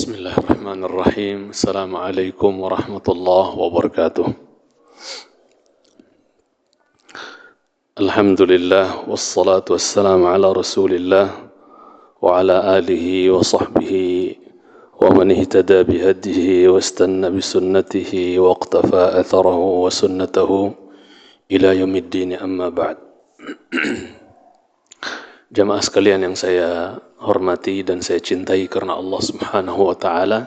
بسم الله الرحمن الرحيم. السلام عليكم ورحمة الله وبركاته. الحمد لله والصلاة والسلام على رسول الله وعلى آله وصحبه ومن اهتدى بهديه واستنى بسنته واقتفى أثره وسنته إلى يوم الدين. أما بعد. Jamaah sekalian yang saya hormati dan saya cintai karena Allah Subhanahu wa taala,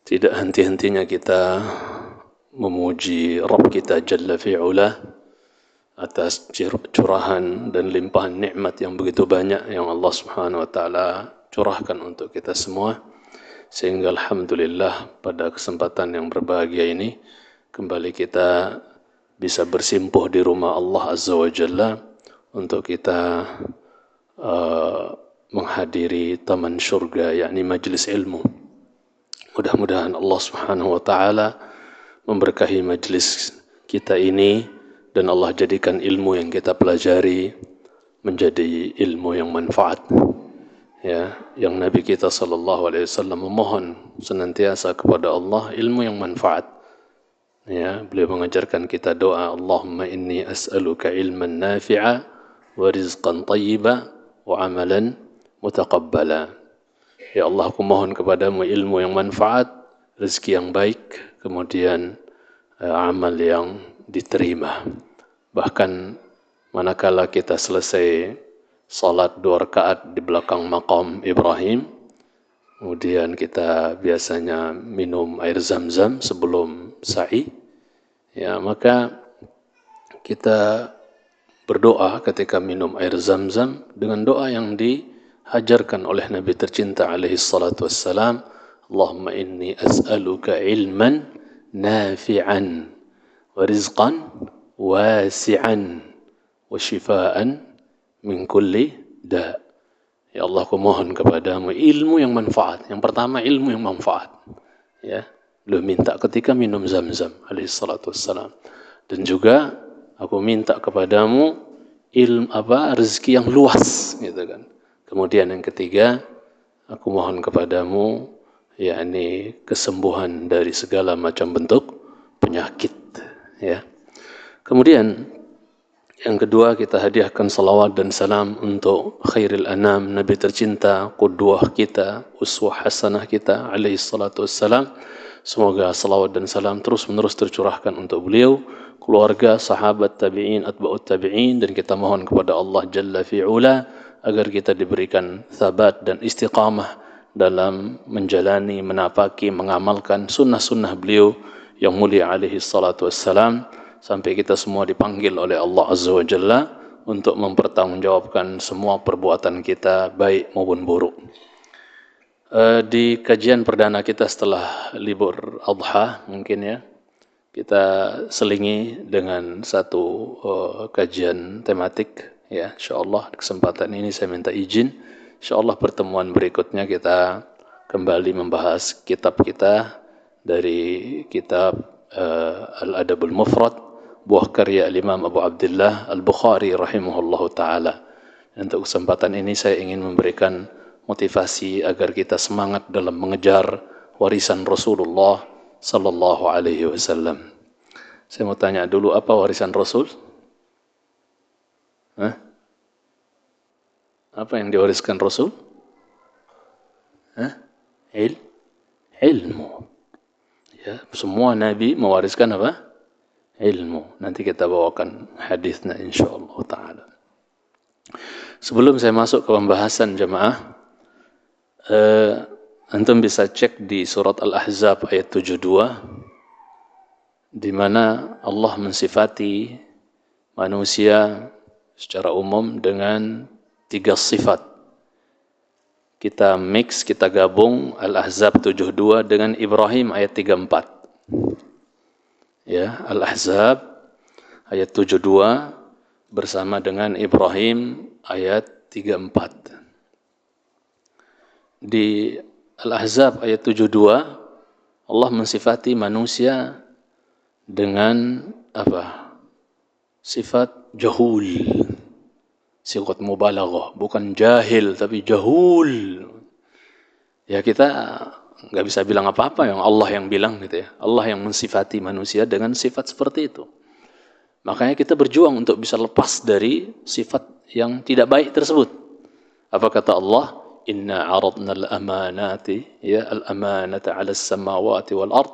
tidak henti-hentinya kita memuji Rabb kita Jalla fi'ula atas curahan dan limpahan nikmat yang begitu banyak yang Allah Subhanahu wa taala curahkan untuk kita semua, sehingga alhamdulillah pada kesempatan yang berbahagia ini kembali kita bisa bersimpuh di rumah Allah Azza wa Jalla untuk kita menghadiri taman syurga, yakni majlis ilmu. Mudah-mudahan Allah Subhanahu wa taala memberkahi majlis kita ini dan Allah jadikan ilmu yang kita pelajari menjadi ilmu yang manfaat. Ya, yang Nabi kita sallallahu alaihi wasallam memohon senantiasa kepada Allah ilmu yang manfaat. Ya, beliau mengajarkan kita doa, Allahumma inni as'aluka ilman nafi'a wa rizqan tayyiba wa amalan mutaqabbala. Ya Allah, aku mohon kepadamu ilmu yang manfaat, rezeki yang baik, kemudian amal yang diterima. Bahkan manakala kita selesai salat 2 rakaat di belakang maqam Ibrahim, kemudian kita biasanya minum air zam-zam sebelum sa'i, ya, maka kita berdoa ketika minum air zam-zam dengan doa yang dihajarkan oleh Nabi tercinta alaihi salatu wassalam, Allahumma inni as'aluka ilman nafi'an wa rizqan wasi'an wa shifaan min kulli da'. Ya Allah, aku mohon kepadamu ilmu yang manfaat. Yang pertama, ilmu yang manfaat. Ya, beliau minta ketika minum zam-zam alaihi salatu wassalam. Dan juga aku minta kepadamu rezeki yang luas, gitu kan. Kemudian yang ketiga, aku mohon kepadamu yakni kesembuhan dari segala macam bentuk penyakit, ya. Kemudian yang kedua, kita hadiahkan salawat dan salam untuk khairil anam, Nabi tercinta, qudwah kita, uswah hasanah kita alaihi salatu wassalam. Semoga salawat dan salam terus-menerus tercurahkan untuk beliau, keluarga, sahabat, tabi'in, atba'ut tabi'in, dan kita mohon kepada Allah Jalla fi'ula agar kita diberikan thabat dan istiqamah dalam menjalani, menapaki, mengamalkan sunnah-sunnah beliau yang mulia alaihi salatu wassalam, sampai kita semua dipanggil oleh Allah Azza wa Jalla untuk mempertanggungjawabkan semua perbuatan kita, baik maupun buruk. Di kajian perdana kita setelah libur Adha, mungkin ya, kita selingi dengan satu kajian tematik, ya, insyaallah. Kesempatan ini saya minta izin, insyaallah pertemuan berikutnya kita kembali membahas kitab kita dari kitab Al-Adabul Mufrad, buah karya Imam Abu Abdullah Al-Bukhari rahimahullahu ta'ala. Untuk kesempatan ini saya ingin memberikan motivasi agar kita semangat dalam mengejar warisan Rasulullah sallallahu alaihi wasallam. Saya mau tanya dulu, apa warisan Rasul? Apa yang diwariskan Rasul? Ilmu. Ya, semua Nabi mewariskan apa? Ilmu. Nanti kita bawakan hadisnya insyaallah ta'ala. Sebelum saya masuk ke pembahasan jemaah, antum bisa cek di surat Al-Ahzab ayat 72, di mana Allah mensifati manusia secara umum dengan 3 sifat. Kita mix, kita gabung Al-Ahzab 72 dengan Ibrahim ayat 34. Ya, Al-Ahzab ayat 72 bersama dengan Ibrahim ayat 34. Di Al-Ahzab ayat 72 Allah mensifati manusia dengan apa? Sifat jahul. Sifat mubalaghah, bukan jahil tapi jahul. Ya kita nggak bisa bilang apa-apa, yang Allah yang bilang gitu ya. Allah yang mensifati manusia dengan sifat seperti itu. Makanya kita berjuang untuk bisa lepas dari sifat yang tidak baik tersebut. Apa kata Allah? Inna aradna al-amanati ya al-amanata 'ala as-samawati wal ard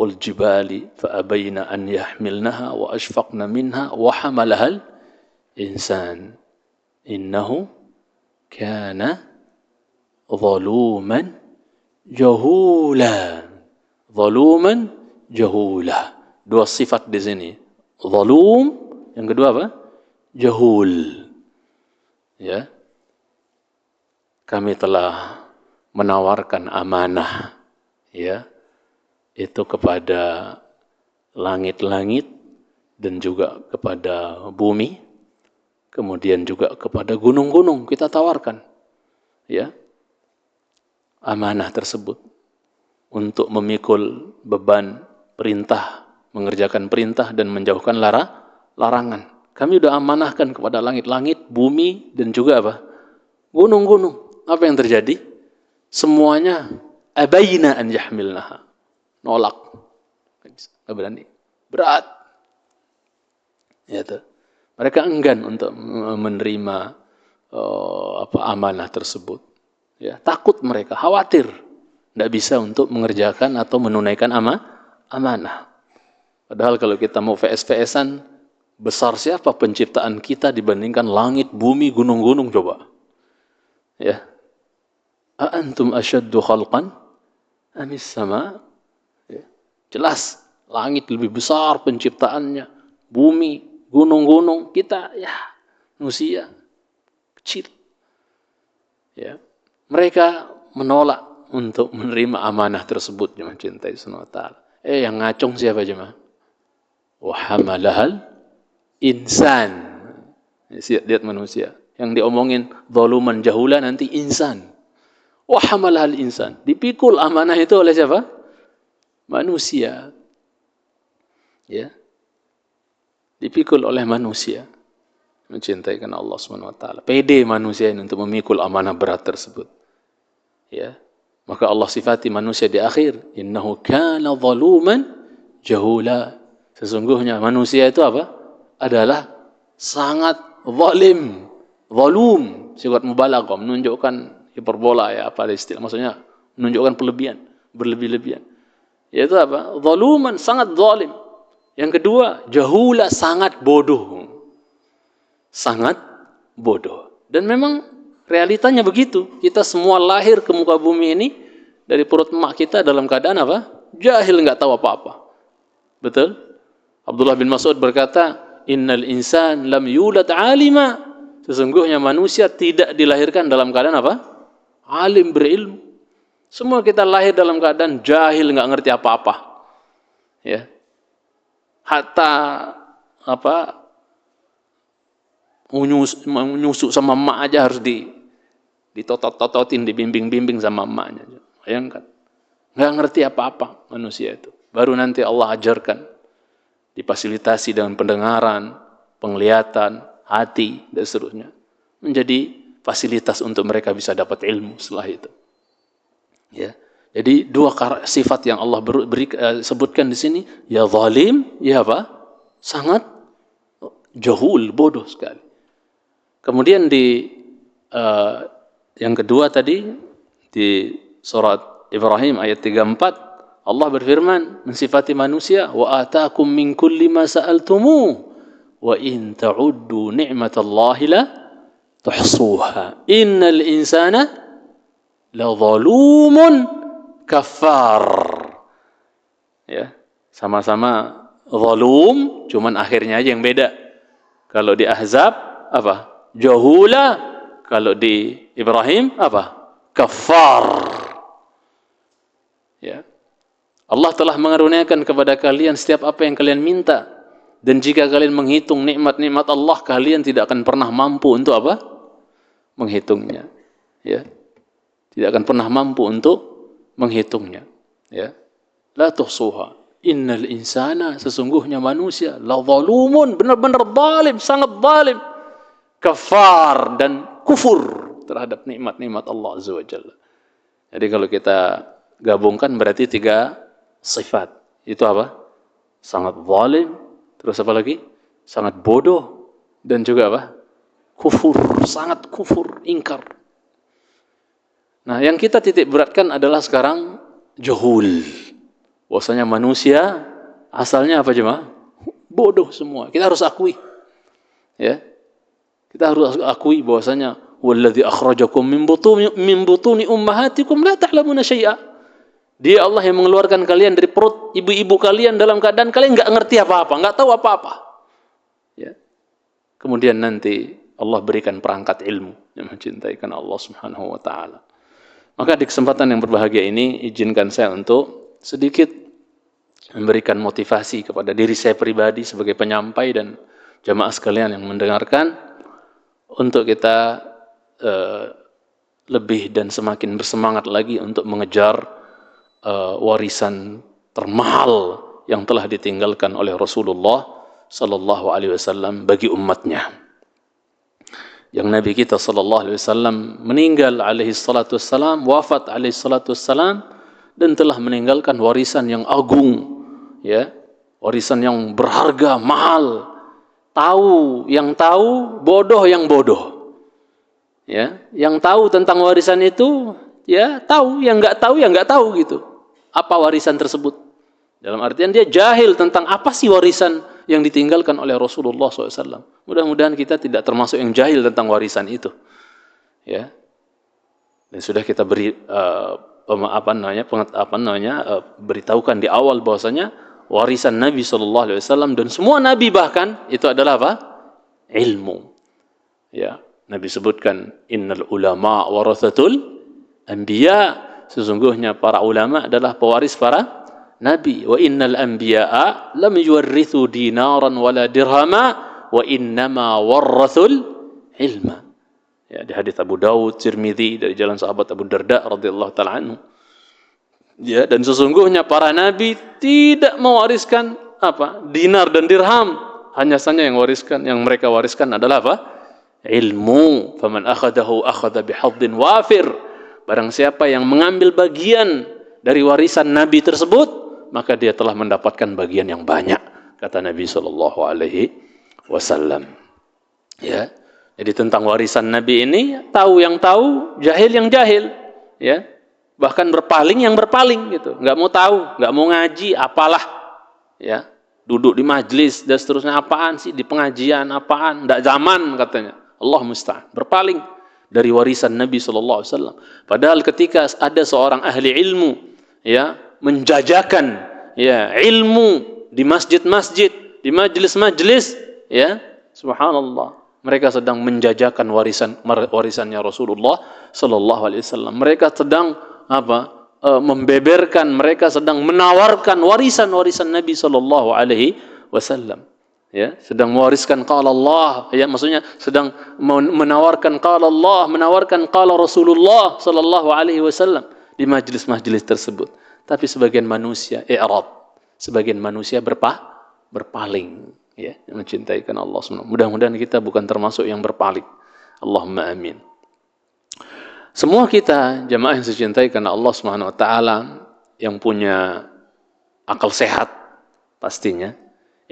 wal jibali fa abayna an yahmilnaha wa ashfaqna minha wa hamalaha al-insan innahu kana zaluman jahula. Zaluman jahula. Dua sifat di sini. Zalum, yang kedua apa? Jahul. Ya. Kami telah menawarkan amanah ya, itu kepada langit-langit dan juga kepada bumi, kemudian juga kepada gunung-gunung kita tawarkan ya amanah tersebut untuk memikul beban perintah, mengerjakan perintah dan menjauhkan larangan. Kami sudah amanahkan kepada langit-langit, bumi dan juga apa? Gunung-gunung. Apa yang terjadi? Semuanya abayna an yahmilnaha. Nolak. Enggak berani. Berat. Ya tuh. Mereka enggan untuk menerima amanah tersebut. Ya, takut mereka, khawatir enggak bisa untuk mengerjakan atau menunaikan amanah. Padahal kalau kita mau VS-VS-an, besar siapa penciptaan kita dibandingkan langit, bumi, gunung-gunung coba. Ya. Aantum asyaddu khalqan amis sama? Ya. Jelas, langit lebih besar penciptaannya, bumi, gunung-gunung, kita ya manusia kecil. Ya. Mereka menolak untuk menerima amanah tersebut, jemaah cintai Subhanahu wa taala. Yang ngacung siapa jemaah? Wa hamalahal insan. Lihat manusia. Yang diomongin zaluman jahula nanti insan. Wa hamalahal insan. Dipikul amanah itu oleh siapa? Manusia. Ya. Dipikul oleh manusia. Mencintai karena Allah Subhanahu wa taala. Pede manusia ini untuk memikul amanah berat tersebut. Ya. Maka Allah sifati manusia di akhir, innahu kana zaluman jahula. Sesungguhnya manusia itu apa? Adalah sangat zalim. Zalum, sifat mubalaghah, menunjukkan hiperbola ya, apa istilah, maksudnya menunjukkan berlebih-lebihan. Yaitu apa? Zaluman, sangat zalim. Yang kedua, jahula, sangat bodoh. Sangat bodoh. Dan memang realitanya begitu. Kita semua lahir ke muka bumi ini dari perut emak kita dalam keadaan apa? Jahil, enggak tahu apa-apa. Betul? Abdullah bin Mas'ud berkata, "Innal insan lam yulad 'alima." Sesungguhnya manusia tidak dilahirkan dalam keadaan apa? Alim, berilmu. Semua kita lahir dalam keadaan jahil, enggak ngerti apa-apa. Ya. Hatta apa? Menyusuk sama emak aja harus ditotot-tototin, dibimbing-bimbing sama emaknya. Bayangkan. Enggak ngerti apa-apa manusia itu. Baru nanti Allah ajarkan. Difasilitasi dengan pendengaran, penglihatan, hati, dan seterusnya. Menjadi fasilitas untuk mereka bisa dapat ilmu setelah itu. Ya. Jadi dua sifat yang Allah sebutkan di sini, ya zalim, ya apa? Sangat jahul, bodoh sekali. Kemudian di yang kedua tadi di surat Ibrahim ayat 34 Allah berfirman mensifati manusia, wa ataakum min kulli ma sa'altumu wa in ta'uddu ni'matallahi la tuhsuha innal insana la zalumun kafar. Ya, sama-sama zalum, cuman akhirnya aja yang beda. Kalau di Ahzab apa? Jahula. Kalau di Ibrahim apa? Kafar. Ya. Allah telah mengaruniakan kepada kalian setiap apa yang kalian minta. Dan jika kalian menghitung nikmat-nikmat Allah, kalian tidak akan pernah mampu untuk apa? Menghitungnya. Ya. Tidak akan pernah mampu untuk menghitungnya. Ya. La tuhsuha. Innal insana, sesungguhnya manusia, la zalumun, benar-benar zalim, sangat zalim. Kafar, dan kufur terhadap nikmat-nikmat Allah Azza wa Jalla. Jadi kalau kita gabungkan berarti 3 sifat. Itu apa? Sangat zalim, terus apa lagi? Sangat bodoh, dan juga apa? Kufur, sangat kufur, ingkar. Nah, yang kita titik beratkan adalah sekarang jahul. Bahwasanya manusia asalnya apa jemaah? Bodoh semua. Kita harus akui. Ya. Kita harus akui bahwasanya wallazi akhrajakum min butuni ummahatikum la ta'lamuna syai'a. Dia Allah yang mengeluarkan kalian dari perut ibu-ibu kalian dalam keadaan kalian enggak ngerti apa-apa, enggak tahu apa-apa. Ya. Kemudian nanti Allah berikan perangkat ilmu yang mencintai karena Allah Subhanahu wa taala. Maka di kesempatan yang berbahagia ini izinkan saya untuk sedikit memberikan motivasi kepada diri saya pribadi sebagai penyampai dan jamaah sekalian yang mendengarkan untuk kita lebih dan semakin bersemangat lagi untuk mengejar warisan termahal yang telah ditinggalkan oleh Rasulullah sallallahu alaihi wasallam bagi umatnya. Yang Nabi kita sallallahu alaihi wasallam meninggal alaihi salatu wassalam, wafat alaihi salatu wassalam, dan telah meninggalkan warisan yang agung, ya, warisan yang berharga, mahal. Tahu yang tahu, bodoh yang bodoh. Ya, yang tahu tentang warisan itu, ya tahu, yang enggak tahu ya enggak tahu gitu. Apa warisan tersebut? Dalam artian dia jahil tentang apa sih warisan yang ditinggalkan oleh Rasulullah SAW. Mudah-mudahan kita tidak termasuk yang jahil tentang warisan itu. Ya, dan sudah kita beri beritahukan di awal bahwasanya warisan Nabi SAW dan semua Nabi bahkan itu adalah apa? Ilmu. Ya, Nabi sebutkan innal ulama warathatul anbiya. Sesungguhnya para ulama adalah pewaris para nabi. Wa innal anbiya'a lam yuwarrithu dinaran wala dirhama wa innama warrathul ilma. Ya, di hadis Abu Daud, Tirmidzi dari jalan sahabat Abu Darda radhiyallahu taala anhu. Ya, dan sesungguhnya para nabi tidak mewariskan apa? Dinar dan dirham. Hanya saja yang mereka wariskan adalah apa? Ilmu. Faman akhadahu akhadha bihadhin wafir. Barang siapa yang mengambil bagian dari warisan Nabi tersebut, maka dia telah mendapatkan bagian yang banyak, kata Nabi sallallahu alaihi wasallam. Ya. Jadi tentang warisan Nabi ini, tahu yang tahu, jahil yang jahil, ya. Bahkan berpaling yang berpaling gitu. Enggak mau tahu, enggak mau ngaji, apalah. Ya. Duduk di majlis dan seterusnya, apaan sih di pengajian, apaan? Enggak zaman katanya. Allah musta'an. Berpaling dari warisan Nabi sallallahu alaihi wasallam. Padahal ketika ada seorang ahli ilmu, ya, menjajakan, ya, ilmu di masjid-masjid, di majlis-majlis, ya, subhanallah, mereka sedang menjajakan warisannya Rasulullah sallallahu alaihi wasallam. Mereka sedang apa? Membeberkan, mereka sedang menawarkan warisan-warisan Nabi sallallahu alaihi wasallam. Ya, sedang mewariskan qala Allah, ya, maksudnya sedang menawarkan qala Allah, menawarkan qala Rasulullah sallallahu alaihi wasallam di majlis-majlis tersebut. Tapi sebagian manusia i'rad, sebagian manusia berpaling, ya, mencintai karena Allah SWT. Mudah-mudahan kita bukan termasuk yang berpaling. Allahumma amin. Semua kita jamaah yang dicintai karena Allah SWT, yang punya akal sehat pastinya,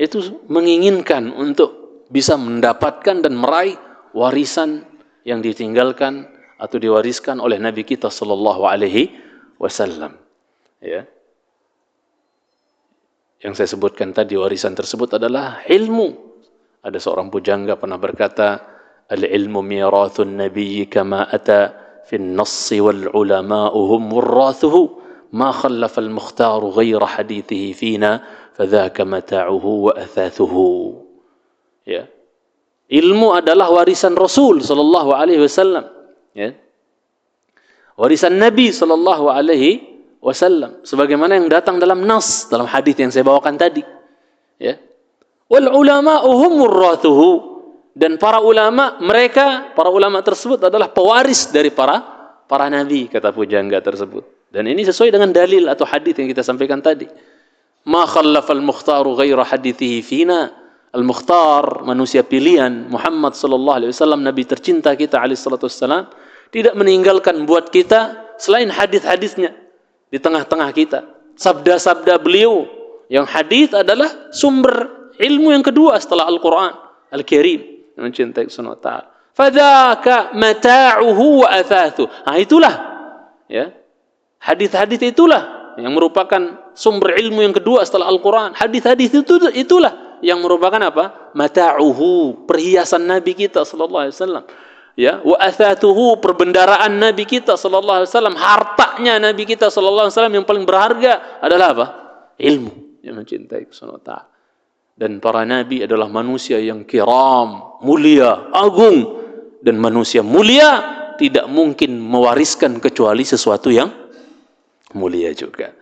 itu menginginkan untuk bisa mendapatkan dan meraih warisan yang ditinggalkan atau diwariskan oleh Nabi kita sallallahu alaihi wasallam. Ya. Yang saya sebutkan tadi, warisan tersebut adalah ilmu. Ada seorang pujangga pernah berkata, al-ilmu mirathun nabiyyi kama ata fi an-nass wal ulama'u hum warathuhu ma khallafa al-mukhtaru ghayra hadithihi fina fadzaka mata'uhu wa athathuhu. Ya. Ilmu adalah warisan Rasul sallallahu alaihi wasallam, ya. Warisan Nabi sallallahu alaihi wasallam sebagaimana yang datang dalam nas, dalam hadis yang saya bawakan tadi, ya. Wal ulama'u humur rathuhu, dan para ulama, para ulama tersebut adalah pewaris dari para nabi, kata pujangga tersebut. Dan ini sesuai dengan dalil atau hadis yang kita sampaikan tadi. Ma khallafal mukhtaru ghaira hadithihi fina. Al-Mukhtar, manusia pilihan, Muhammad sallallahu alaihi wasallam, nabi tercinta kita alaihi salatu wassalam, tidak meninggalkan buat kita selain hadis-hadisnya di tengah-tengah kita. Sabda-sabda beliau yang hadis adalah sumber ilmu yang kedua setelah Al-Quran Al-Karim yang mencintai Subhanahu wa ta'ala. Fadzaka mata'uhu wa athathu. Itulah ya. Hadis-hadis itulah yang merupakan sumber ilmu yang kedua setelah Al-Quran. Hadis-hadis itulah yang merupakan apa? Mata'uhu, perhiasan Nabi kita sallallahu alaihi wasallam. Ya, wa athatuhu, perbendaraan Nabi kita sallallahu alaihi wasallam, hartanya Nabi kita sallallahu alaihi wasallam yang paling berharga adalah apa? Ilmu yang mencintai Subhanahu wa ta'ala. Dan para nabi adalah manusia yang kiram, mulia, agung, dan manusia mulia tidak mungkin mewariskan kecuali sesuatu yang mulia juga.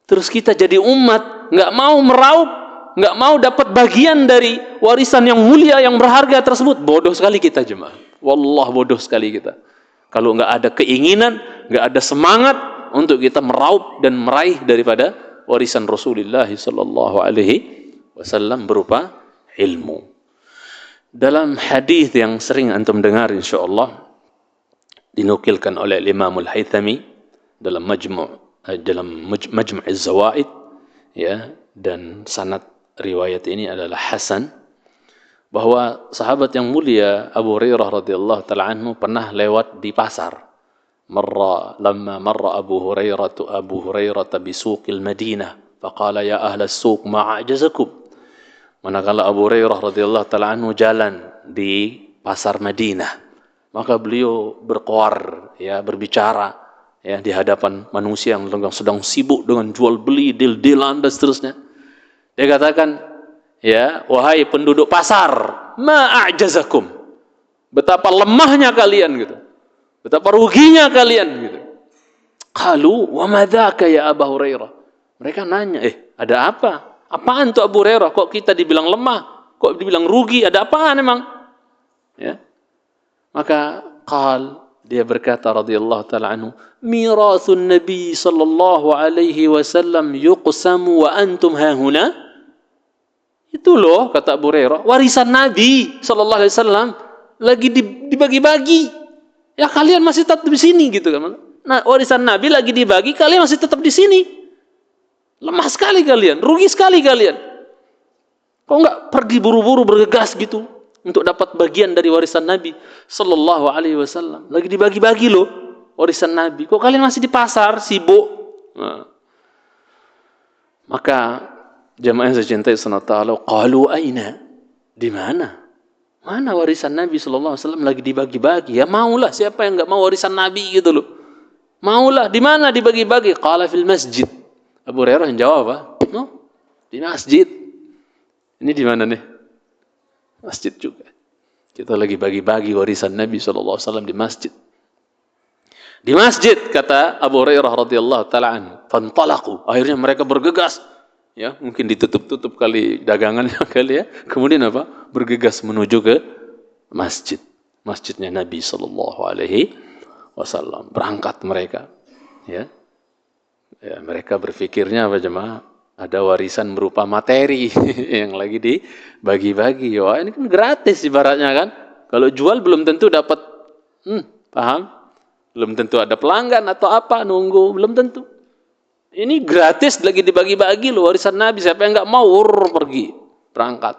Terus kita jadi umat nggak mau meraup, nggak mau dapat bagian dari warisan yang mulia yang berharga tersebut. Bodoh sekali kita jemaah. Wallah bodoh sekali kita. Kalau nggak ada keinginan, nggak ada semangat untuk kita meraup dan meraih daripada warisan Rasulullah sallallahu alaihi wasallam berupa ilmu. Dalam hadis yang sering antum dengar insyaallah dinukilkan oleh Imam Al-Haythami dalam Majmu' Az-Zawaid ya, dan sanad riwayat ini adalah hasan, bahwa sahabat yang mulia Abu Hurairah radhiyallahu taala anhu pernah lewat di pasar. Lamma marra Abu Hurairah bi suqil Madinah faqala ya ahla as-suq ma a'jazakum. Manakala Abu Hurairah radhiyallahu taala anhu jalan di pasar Madinah, maka beliau berkoar ya, berbicara ya di hadapan manusia yang sedang sibuk dengan jual beli, deal-dealan dan seterusnya. Dia katakan, ya, wahai penduduk pasar, ma'ajazakum. Betapa lemahnya kalian gitu. Betapa ruginya kalian gitu. Qalu wa madzaka ya Abu Hurairah. Mereka nanya, ada apa? Apaan tuh Abu Hurairah? Kok kita dibilang lemah? Kok dibilang rugi? Ada apaan emang? Ya. Maka dia berkata radhiyallahu taala anhu, mirathun Nabi sallallahu alaihi wasallam yuqsamu wa antum hahuna. Itu loh kata Abu Hurairah, warisan Nabi sallallahu alaihi wasallam lagi dibagi-bagi. Ya kalian masih tetap di sini gitu kan. Nah, warisan Nabi lagi dibagi, kalian masih tetap di sini. Lemah sekali kalian, rugi sekali kalian. Kok enggak pergi buru-buru bergegas gitu untuk dapat bagian dari warisan Nabi sallallahu alaihi wasallam. Lagi dibagi-bagi loh warisan Nabi. Kok kalian masih di pasar sibuk? Nah. Maka jamaah yang saya cintai Subhanahu wa ta'ala, qalu aina? Di mana? Mana warisan Nabi sallallahu alaihi wasallam lagi dibagi-bagi? Ya maulah, siapa yang enggak mau warisan Nabi gitu loh. Maulah, di mana dibagi-bagi? Qala fil masjid. Abu Hurairah yang jawab apa? No, di masjid. Ini di mana nih? Masjid juga. Kita lagi bagi-bagi warisan Nabi sallallahu alaihi wasallam di masjid. Di masjid kata Abu Hurairah radhiyallahu taala anhu, fantalaqu. Akhirnya mereka bergegas. Ya, mungkin ditutup-tutup kali dagangannya kali ya. Kemudian apa? Bergegas menuju ke masjid. Masjidnya Nabi sallallahu alaihi wasallam. Berangkat mereka. Ya. Ya, mereka berpikirnya apa jemaah? Ada warisan berupa materi yang lagi dibagi-bagi. Wah, ini kan gratis ibaratnya kan. Kalau jual belum tentu dapat. Paham? Belum tentu ada pelanggan atau apa, nunggu, belum tentu. Ini gratis lagi dibagi-bagi loh warisan Nabi. Siapa yang enggak mau pergi, berangkat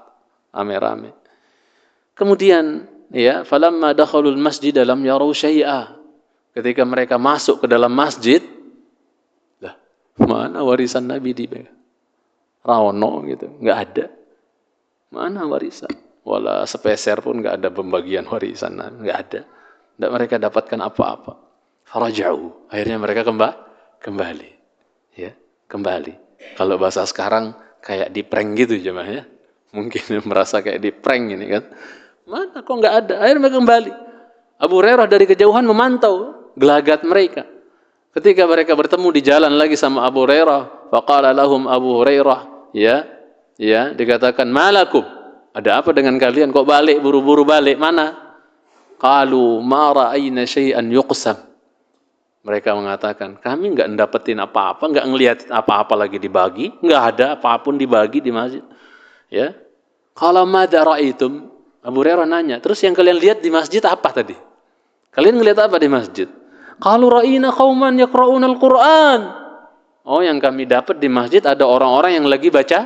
rame-rame. Kemudian ya, falamma dakhalul masjid lam yarau syai'a. Ketika mereka masuk ke dalam masjid, lah, mana warisan Nabi di Rawono gitu, enggak ada. Mana warisan? Wala sepeser pun enggak ada pembagian warisan Nabi, enggak ada. Enggak mereka dapatkan apa-apa. Faraja'u. Akhirnya mereka kembali. Ya, kembali. Kalau bahasa sekarang kayak di prank gitu jemaah ya. Mungkin merasa kayak di prank ini kan. Mana kok enggak ada? Akhirnya mereka kembali. Abu Hurairah dari kejauhan memantau gelagat mereka. Ketika mereka bertemu di jalan lagi sama Abu Hurairah, faqala lahum Abu Hurairah, ya, dikatakan, "Malakum? Ada apa dengan kalian kok balik buru-buru balik? Mana?" Qalu ma ra'ayna syai'an yuqsam. Mereka mengatakan, kami enggak dapetin apa-apa, enggak ngelihat apa-apa lagi dibagi, enggak ada apapun dibagi di masjid. Ya. Qala madza ra'aitum? Abu Hurairah nanya, terus yang kalian lihat di masjid apa tadi? Kalian ngelihat apa di masjid? Qalu ra'ina qauman yaqra'una al-Qur'an. Oh, yang kami dapat di masjid ada orang-orang yang lagi baca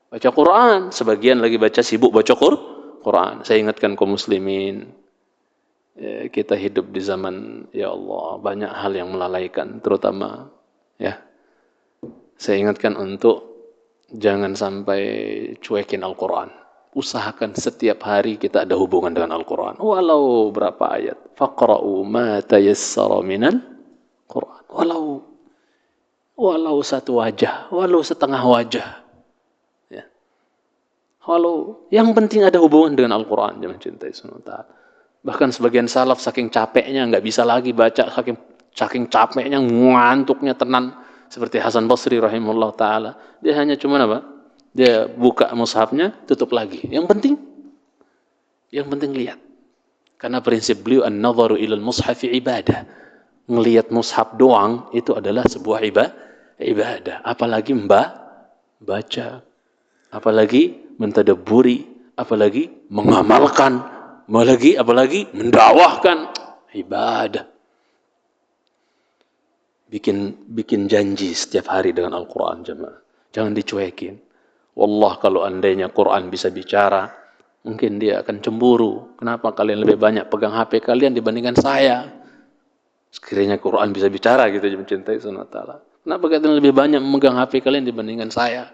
Quran, sebagian lagi sibuk baca Quran. Saya ingatkan kaum muslimin, kita hidup di zaman, ya Allah, banyak hal yang melalaikan, terutama ya. Saya ingatkan untuk jangan sampai cuekin Al-Quran. Usahakan setiap hari kita ada hubungan dengan Al-Quran. Walau berapa ayat. Faqra'u ma tayassara minal Quran. Walau satu wajah, walau setengah wajah. Ya. Walau yang penting ada hubungan dengan Al-Quran. Jangan cintai sunnah. Bahkan sebagian salaf saking capeknya nggak bisa lagi baca, saking capeknya, ngantuknya tenan. Seperti Hasan Basri rahimahullah ta'ala. Dia hanya cuma apa? Dia buka mushafnya, tutup lagi. Yang penting lihat. Karena prinsip beliau, an-nadharu ilal mushafi ibadah. Ngelihat mushaf doang, itu adalah sebuah ibadah. Apalagi baca. Apalagi mentadabburi. Apalagi mengamalkan. Apalagi mendakwahkan. Ibadah. Bikin janji setiap hari dengan Al-Quran, jemaah. Jangan dicuekin. Wallah, kalau andainya Quran bisa bicara, mungkin dia akan cemburu. Kenapa kalian lebih banyak pegang HP kalian dibandingkan saya? Sekiranya Quran bisa bicara gitu, mencintai sunnah ta'ala. Kenapa kalian lebih banyak memegang HP kalian dibandingkan saya?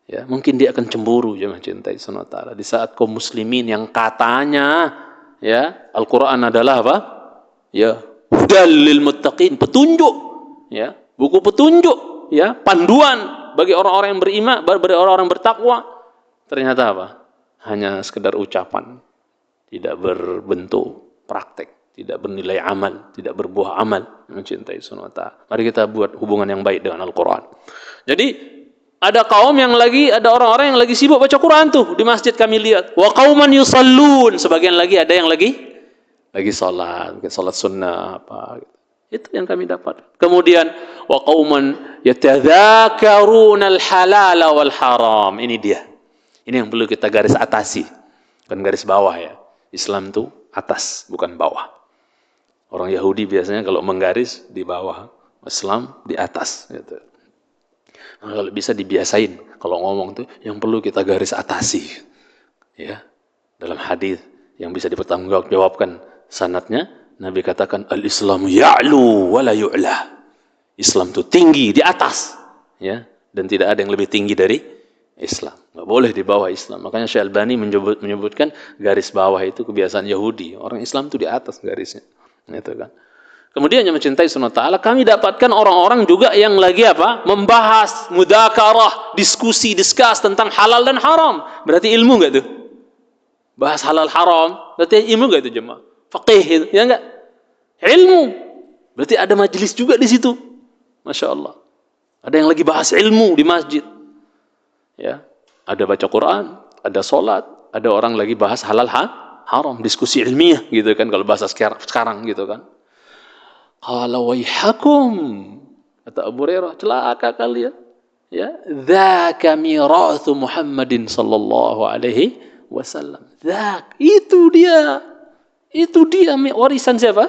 Ya, mungkin dia akan cemburu, jemaah cintai sunnah ta'ala. Di saat kaum muslimin yang katanya, ya, Al-Quran adalah apa? Ya, hudal lil muttaqin, petunjuk, ya, buku petunjuk, ya, panduan bagi orang-orang yang beriman, bagi orang-orang bertakwa. Ternyata apa? Hanya sekedar ucapan, tidak berbentuk praktek, tidak bernilai amal, tidak berbuah amal. Mencintai sunnah ta'ala. Mari kita buat hubungan yang baik dengan Al-Quran. Jadi ada orang-orang yang lagi sibuk baca Quran tuh di masjid, kami lihat. Wa qauman yusallun, sebagian lagi ada yang lagi salat, mungkin salat sunnah apa gitu. Itu yang kami dapat. Kemudian wa qauman yatadzakaruna al-halala wal haram. Ini dia. Ini yang perlu kita garis atasi, bukan garis bawah ya. Islam itu atas, bukan bawah. Orang Yahudi biasanya kalau menggaris di bawah, Islam di atas gitu. Nah, kalau bisa dibiasain kalau ngomong tuh yang perlu kita garis atasi. Ya. Dalam hadis yang bisa dipertanggungjawabkan sanadnya, Nabi katakan al-Islamu ya'lu wa la yu'la. Islam itu tinggi di atas, ya, dan tidak ada yang lebih tinggi dari Islam. Enggak boleh di bawah Islam. Makanya Syekh Albani menyebutkan garis bawah itu kebiasaan Yahudi. Orang Islam itu di atas garisnya. Gitu kan. Kemudian yang mencintai sunnah ta'ala, kami dapatkan orang-orang juga yang lagi apa? Membahas, mudzakarah, diskus tentang halal dan haram. Berarti ilmu enggak tuh? Bahas halal haram, berarti ilmu enggak itu jemaah? Faqih, ya enggak? Ilmu. Berarti ada majelis juga di situ. Masya Allah. Ada yang lagi bahas ilmu di masjid. Ya, ada baca Quran, ada sholat, ada orang lagi bahas halal haram, diskusi ilmiah gitu kan, kalau bahasa sekarang gitu kan. Qala waihakum, kata Abu Hurairah, celaka kalian. Ya, dzaka mirathu Muhammadin sallallahu alaihi wasallam. Itu dia warisan siapa?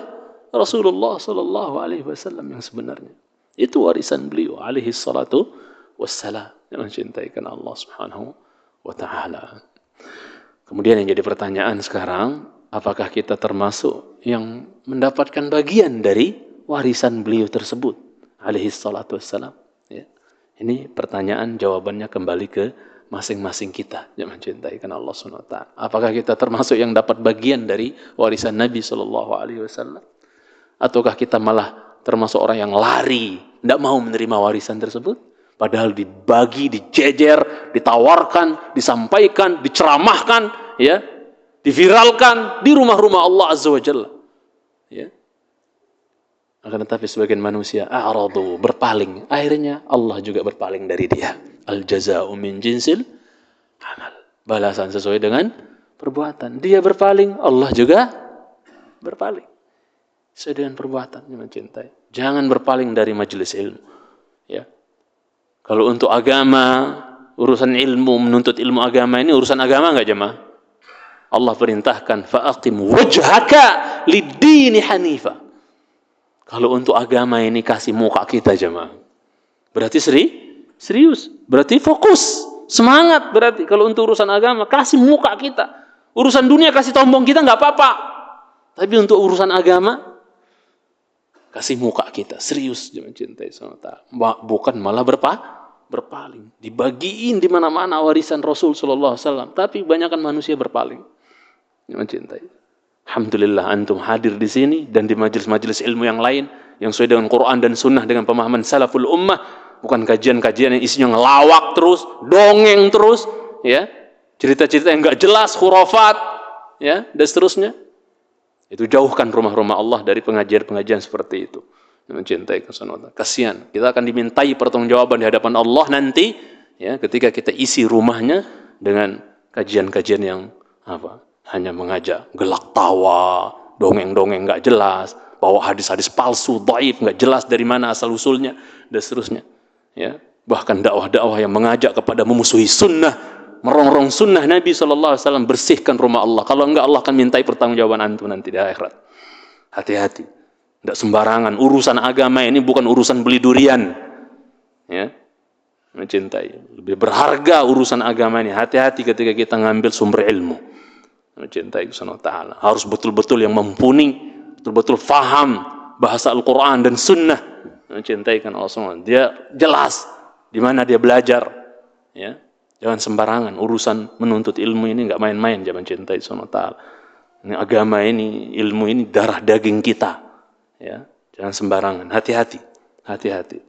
Rasulullah sallallahu alaihi wasallam yang sebenarnya. Itu warisan beliau alaihi salatu wassalam, yang mencintaikan Allah Subhanahu wa taala. Kemudian yang jadi pertanyaan sekarang, apakah kita termasuk yang mendapatkan bagian dari warisan beliau tersebut alaihi salatu wassalam? Ya. Ini pertanyaan, jawabannya kembali ke masing-masing kita yang mencintaikan Allah Subhanahu wa taala. Apakah kita termasuk yang dapat bagian dari warisan Nabi sallallahu alaihi wasallam? Ataukah kita malah termasuk orang yang lari, tidak mau menerima warisan tersebut? Padahal dibagi, dijejer, ditawarkan, disampaikan, diceramahkan, ya, diviralkan di rumah-rumah Allah Azza wa Jalla. Ya. Akan tetapi sebagian manusia a'radu, berpaling. Akhirnya Allah juga berpaling dari dia. Al-jaza'u min jinsil amal. Balasan sesuai dengan perbuatan. Dia berpaling, Allah juga berpaling. Sesuai dengan perbuatan yang mencintai. Jangan berpaling dari majelis ilmu. Ya. Kalau untuk agama, urusan ilmu, menuntut ilmu agama ini urusan agama enggak jemaah? Allah perintahkan fa'aqim wajhaka lid-dini hanifa. Kalau untuk agama ini kasih muka kita jemaah. Berarti serius. Berarti fokus. Semangat berarti. Kalau untuk urusan agama, kasih muka kita. Urusan dunia kasih tombong kita nggak apa-apa. Tapi untuk urusan agama, kasih muka kita. Serius jangan cintai sama. Bukan malah berpaling. Dibagiin di mana-mana warisan Rasul sallallahu alaihi wasallam. Tapi kebanyakan manusia berpaling. Jangan cintai. Alhamdulillah antum hadir di sini dan di majelis-majelis ilmu yang lain yang sesuai dengan Quran dan Sunnah dengan pemahaman salaful ummah, bukan kajian-kajian yang isinya ngelawak terus, dongeng terus, ya, cerita-cerita yang nggak jelas, khurafat, ya, dan seterusnya. Itu jauhkan rumah-rumah Allah dari pengajian-pengajian seperti itu. Mencintai kesunnah. Kasihan, kita akan dimintai pertanggungjawaban di hadapan Allah nanti, ya, ketika kita isi rumahnya dengan kajian-kajian yang apa? Hanya mengajak gelak tawa, dongeng-dongeng nggak jelas, bawa hadis-hadis palsu, dhaif, nggak jelas dari mana asal usulnya, dan seterusnya. Ya, bahkan dakwah-dakwah yang mengajak kepada memusuhi sunnah, merongrong sunnah Nabi SAW, bersihkan rumah Allah. Kalau enggak, Allah akan mintai pertanggungjawaban antum nanti di akhirat. Hati-hati, tidak sembarangan. Urusan agama ini bukan urusan beli durian. Ya, mencintai. Lebih berharga urusan agama ini. Hati-hati ketika kita ngambil sumber ilmu. Mencintai Subhanahu wa ta'ala. Harus betul-betul yang mumpuni, betul-betul faham bahasa Al-Quran dan Sunnah. Mencintai kan Allah SWT. Dia jelas di mana dia belajar. Ya, jangan sembarangan. Urusan menuntut ilmu ini nggak main-main. Jangan cintai Subhanahu wa ta'ala. Ini agama ini, ilmu ini darah daging kita. Ya, jangan sembarangan. Hati-hati, hati-hati.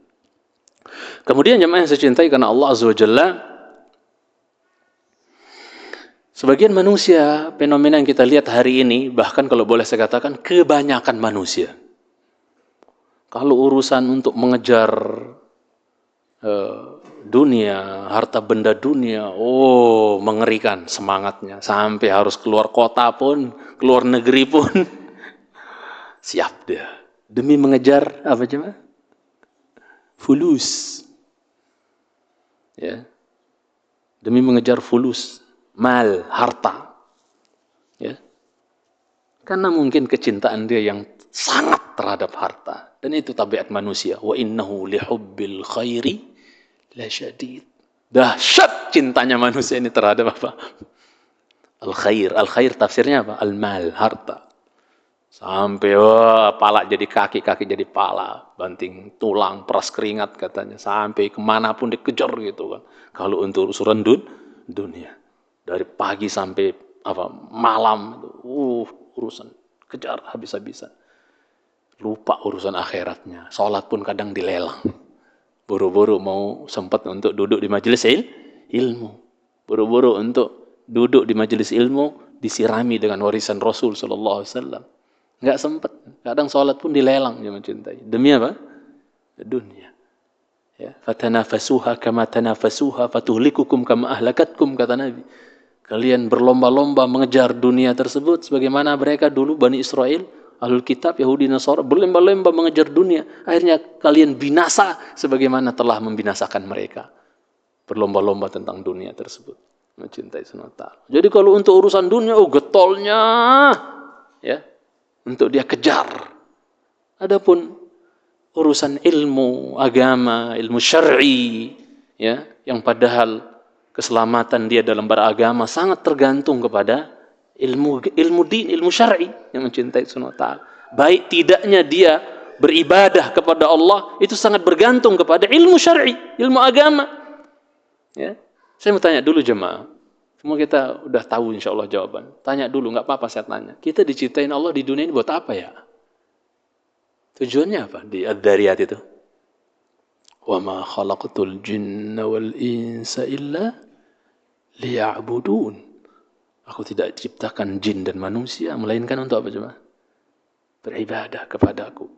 Kemudian jemaah yang saya cintai karena Allah Azza wa Jalla, sebagian manusia, fenomena yang kita lihat hari ini, bahkan kalau boleh saya katakan, kebanyakan manusia. Kalau urusan untuk mengejar dunia, harta benda dunia, oh mengerikan semangatnya. Sampai harus keluar kota pun, keluar negeri pun, siap dia. Demi mengejar, apa coba? Fulus. Ya. Demi mengejar fulus. Mal, harta, ya, karena mungkin kecintaan dia yang sangat terhadap harta, dan itu tabiat manusia. Wa innahu lihubbil khairi la syadid. Dahsyat cintanya manusia ini terhadap apa? Al-khair. Al-khair tafsirnya apa? Al-mal, harta. Sampai pala jadi kaki, kaki jadi pala, banting tulang, peras keringat katanya. Sampai kemanapun dikejar gitu kan. Kalau untuk urusan dunia. Dari pagi sampai apa malam, urusan kejar habis-habisan. Lupa urusan akhiratnya. Sholat pun kadang dilelang. Buru-buru mau sempat untuk duduk di majelis ilmu. Buru-buru untuk duduk di majelis ilmu disirami dengan warisan Rasul sallallahu alaihi wasallam. Enggak sempat. Kadang sholat pun dilelang dia mencintai. Demi apa? Dunia. Ya, fatanafasuha kama tanafasuha fatuhlikukum kama ahlakatkum, kata Nabi. Kalian berlomba-lomba mengejar dunia tersebut sebagaimana mereka dulu Bani Israel, Ahlul Kitab, Yahudi, Nasara berlomba-lomba mengejar dunia. Akhirnya kalian binasa sebagaimana telah membinasakan mereka. Berlomba-lomba tentang dunia tersebut. Mencintai SWT. Jadi kalau untuk urusan dunia, getolnya, ya, untuk dia kejar. Adapun urusan ilmu agama, ilmu syar'i, ya, yang padahal keselamatan dia dalam beragama sangat tergantung kepada ilmu din, ilmu syar'i, yang mencintai Subhanahu wa ta'ala. Baik tidaknya dia beribadah kepada Allah itu sangat bergantung kepada ilmu syar'i, ilmu agama. Ya. Saya mau tanya dulu jemaah. Semua kita udah tahu insyaallah jawaban. Tanya dulu, nggak apa-apa saya tanya. Kita dicintain Allah di dunia ini buat apa ya? Tujuannya apa di Ad-Dhariyat itu? Wa ma khalaqtul jinna wal insa illa liya'budun. Aku tidak ciptakan jin dan manusia melainkan untuk apa coba? Beribadah kepadaku.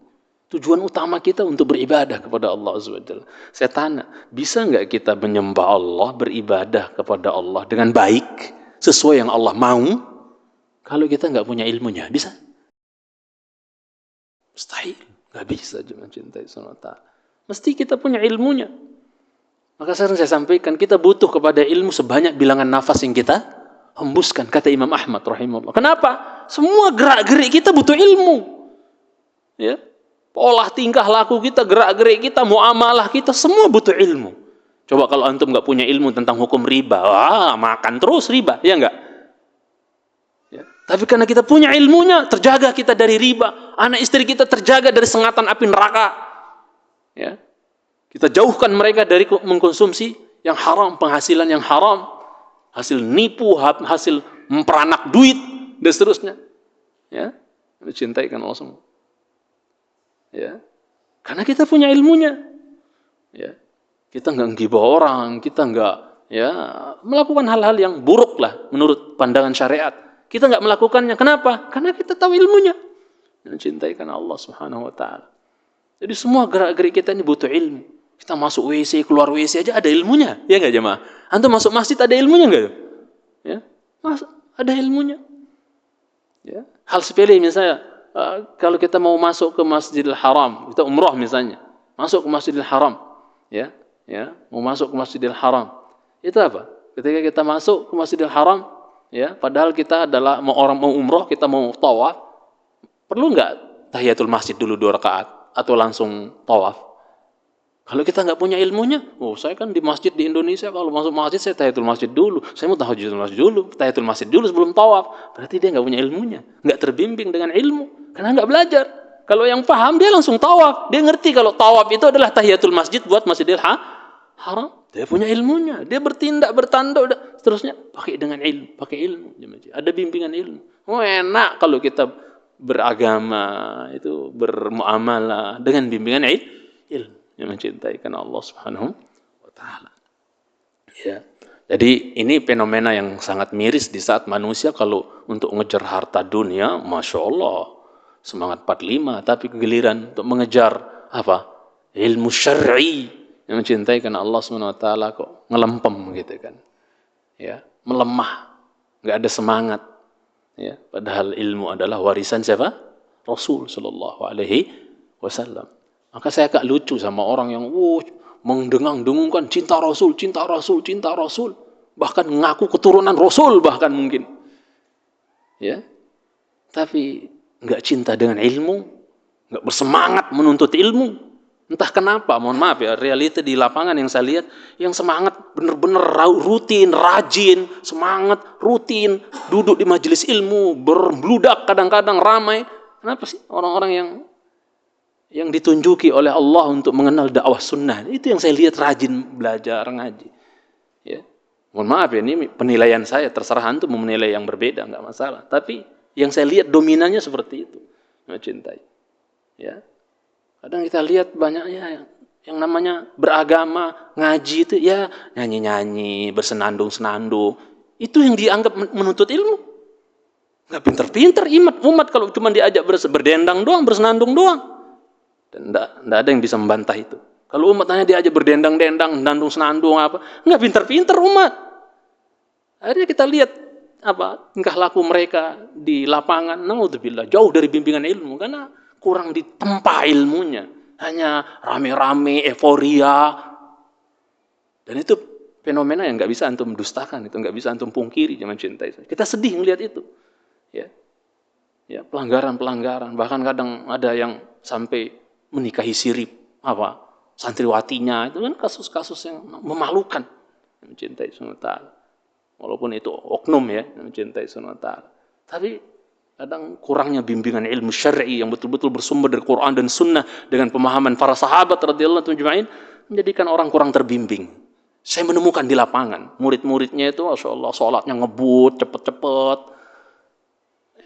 Tujuan utama kita untuk beribadah kepada Allah Azza wa Jalla. Saya tanya, bisa enggak kita menyembah Allah, beribadah kepada Allah dengan baik sesuai yang Allah mau kalau kita enggak punya ilmunya? Bisa? Mustahil. Enggak bisa mencintai SWT. Mesti kita punya ilmunya. Maka sering saya sampaikan, kita butuh kepada ilmu sebanyak bilangan nafas yang kita hembuskan, kata Imam Ahmad rahimahullah. Kenapa? Semua gerak-gerik kita butuh ilmu. Ya. Pola tingkah laku kita, gerak-gerik kita, muamalah kita, semua butuh ilmu. Coba kalau antum nggak punya ilmu tentang hukum riba, makan terus riba, ya nggak? Ya. Tapi karena kita punya ilmunya, terjaga kita dari riba. Anak istri kita terjaga dari sengatan api neraka. Ya. Kita jauhkan mereka dari mengkonsumsi yang haram, penghasilan yang haram, hasil nipu, hasil memperanak duit, dan seterusnya. Ya, mencintai kan Allah semua. Ya, karena kita punya ilmunya. Ya, kita nggak ngibah orang, kita nggak melakukan hal-hal yang buruk lah menurut pandangan syariat. Kita nggak melakukannya. Kenapa? Karena kita tahu ilmunya. Mencintai kan Allah Subhanahu Wa Taala. Jadi semua gerak-gerik kita ini butuh ilmu. Kita masuk WC, keluar WC aja ada ilmunya, ya nggak jemaah? Antum masuk masjid ada ilmunya nggak? Ya, ada ilmunya. Ya. Hal sepele misalnya, kalau kita mau masuk ke Masjidil Haram, kita umrah misalnya, masuk ke Masjidil Haram, mau masuk ke Masjidil Haram, itu apa? Ketika kita masuk ke Masjidil Haram, padahal kita adalah mau umrah, kita mau tawaf, perlu nggak tahiyatul masjid dulu 2 rakaat atau langsung tawaf? Kalau kita nggak punya ilmunya, saya kan di masjid di Indonesia, kalau masuk masjid saya tahiyatul masjid dulu, saya mau tahiyatul masjid dulu, tahiyatul masjid dulu sebelum tawaf. Berarti dia nggak punya ilmunya, nggak terbimbing dengan ilmu, karena nggak belajar. Kalau yang paham dia langsung tawaf, dia ngerti kalau tawaf itu adalah tahiyatul masjid buat Masjidil Haram. Dia punya ilmunya, dia bertindak, bertanda, seterusnya pakai dengan ilmu, pakai ilmu. Ada bimbingan ilmu. Enak kalau kita beragama itu bermuamalah dengan bimbingan ilmu. Yang mencintai karena Allah Subhanahu Wa Taala. Ya. Jadi ini fenomena yang sangat miris di saat manusia kalau untuk mengejar harta dunia, masya Allah semangat 45, tapi kegiliran untuk mengejar apa? Ilmu syar'i yang mencintai karena Allah Subhanahu Wa Taala kok ngelempem gitu kan? Ya, melemah, nggak ada semangat. Ya, padahal ilmu adalah warisan siapa? Rasul Shallallahu Alaihi Wasallam. Maka saya agak lucu sama orang yang mendengung-dengungkan cinta Rasul, cinta Rasul, cinta Rasul. Bahkan ngaku keturunan Rasul bahkan mungkin. Ya. Tapi nggak cinta dengan ilmu, nggak bersemangat menuntut ilmu. Entah kenapa, mohon maaf ya, realita di lapangan yang saya lihat, yang semangat benar-benar rutin, rajin, semangat, rutin, duduk di majelis ilmu, berbludak kadang-kadang ramai. Kenapa sih orang-orang yang ditunjuki oleh Allah untuk mengenal dakwah sunnah, itu yang saya lihat rajin belajar ngaji. Ya, mohon maaf ya, ini penilaian saya, terserah antum mau menilai yang berbeda, nggak masalah. Tapi yang saya lihat dominannya seperti itu, mencintai. Ya, kadang kita lihat banyaknya yang namanya beragama, ngaji itu ya nyanyi-nyanyi, bersenandung-senandung, itu yang dianggap menuntut ilmu. Nggak pinter-pinter umat kalau cuma diajak berdendang doang, bersenandung doang. Dan tidak ada yang bisa membantah itu. Kalau umat hanya diajak berdendang-dendang, senandung apa, nggak pinter-pinter umat. Akhirnya kita lihat apa tingkah laku mereka di lapangan, naudzubillah, jauh dari bimbingan ilmu karena kurang ditempa ilmunya, hanya rame-rame, euforia, dan itu fenomena yang nggak bisa antum dustakan, itu nggak bisa antum pungkiri, jangan cintai. Kita sedih melihat itu, ya pelanggaran, bahkan kadang ada yang sampai menikahi sirip santriwatinya, itu kan kasus-kasus yang memalukan. Mencintai Subhanahu Wa Taala, walaupun itu oknum ya, mencintai Subhanahu Wa Taala, tapi kadang kurangnya bimbingan ilmu syar'i yang betul-betul bersumber dari Quran dan Sunnah dengan pemahaman para sahabat radhiyallahu anhum menjadikan orang kurang terbimbing. Saya menemukan di lapangan murid-muridnya itu, masya Allah, sholatnya ngebut cepet-cepet,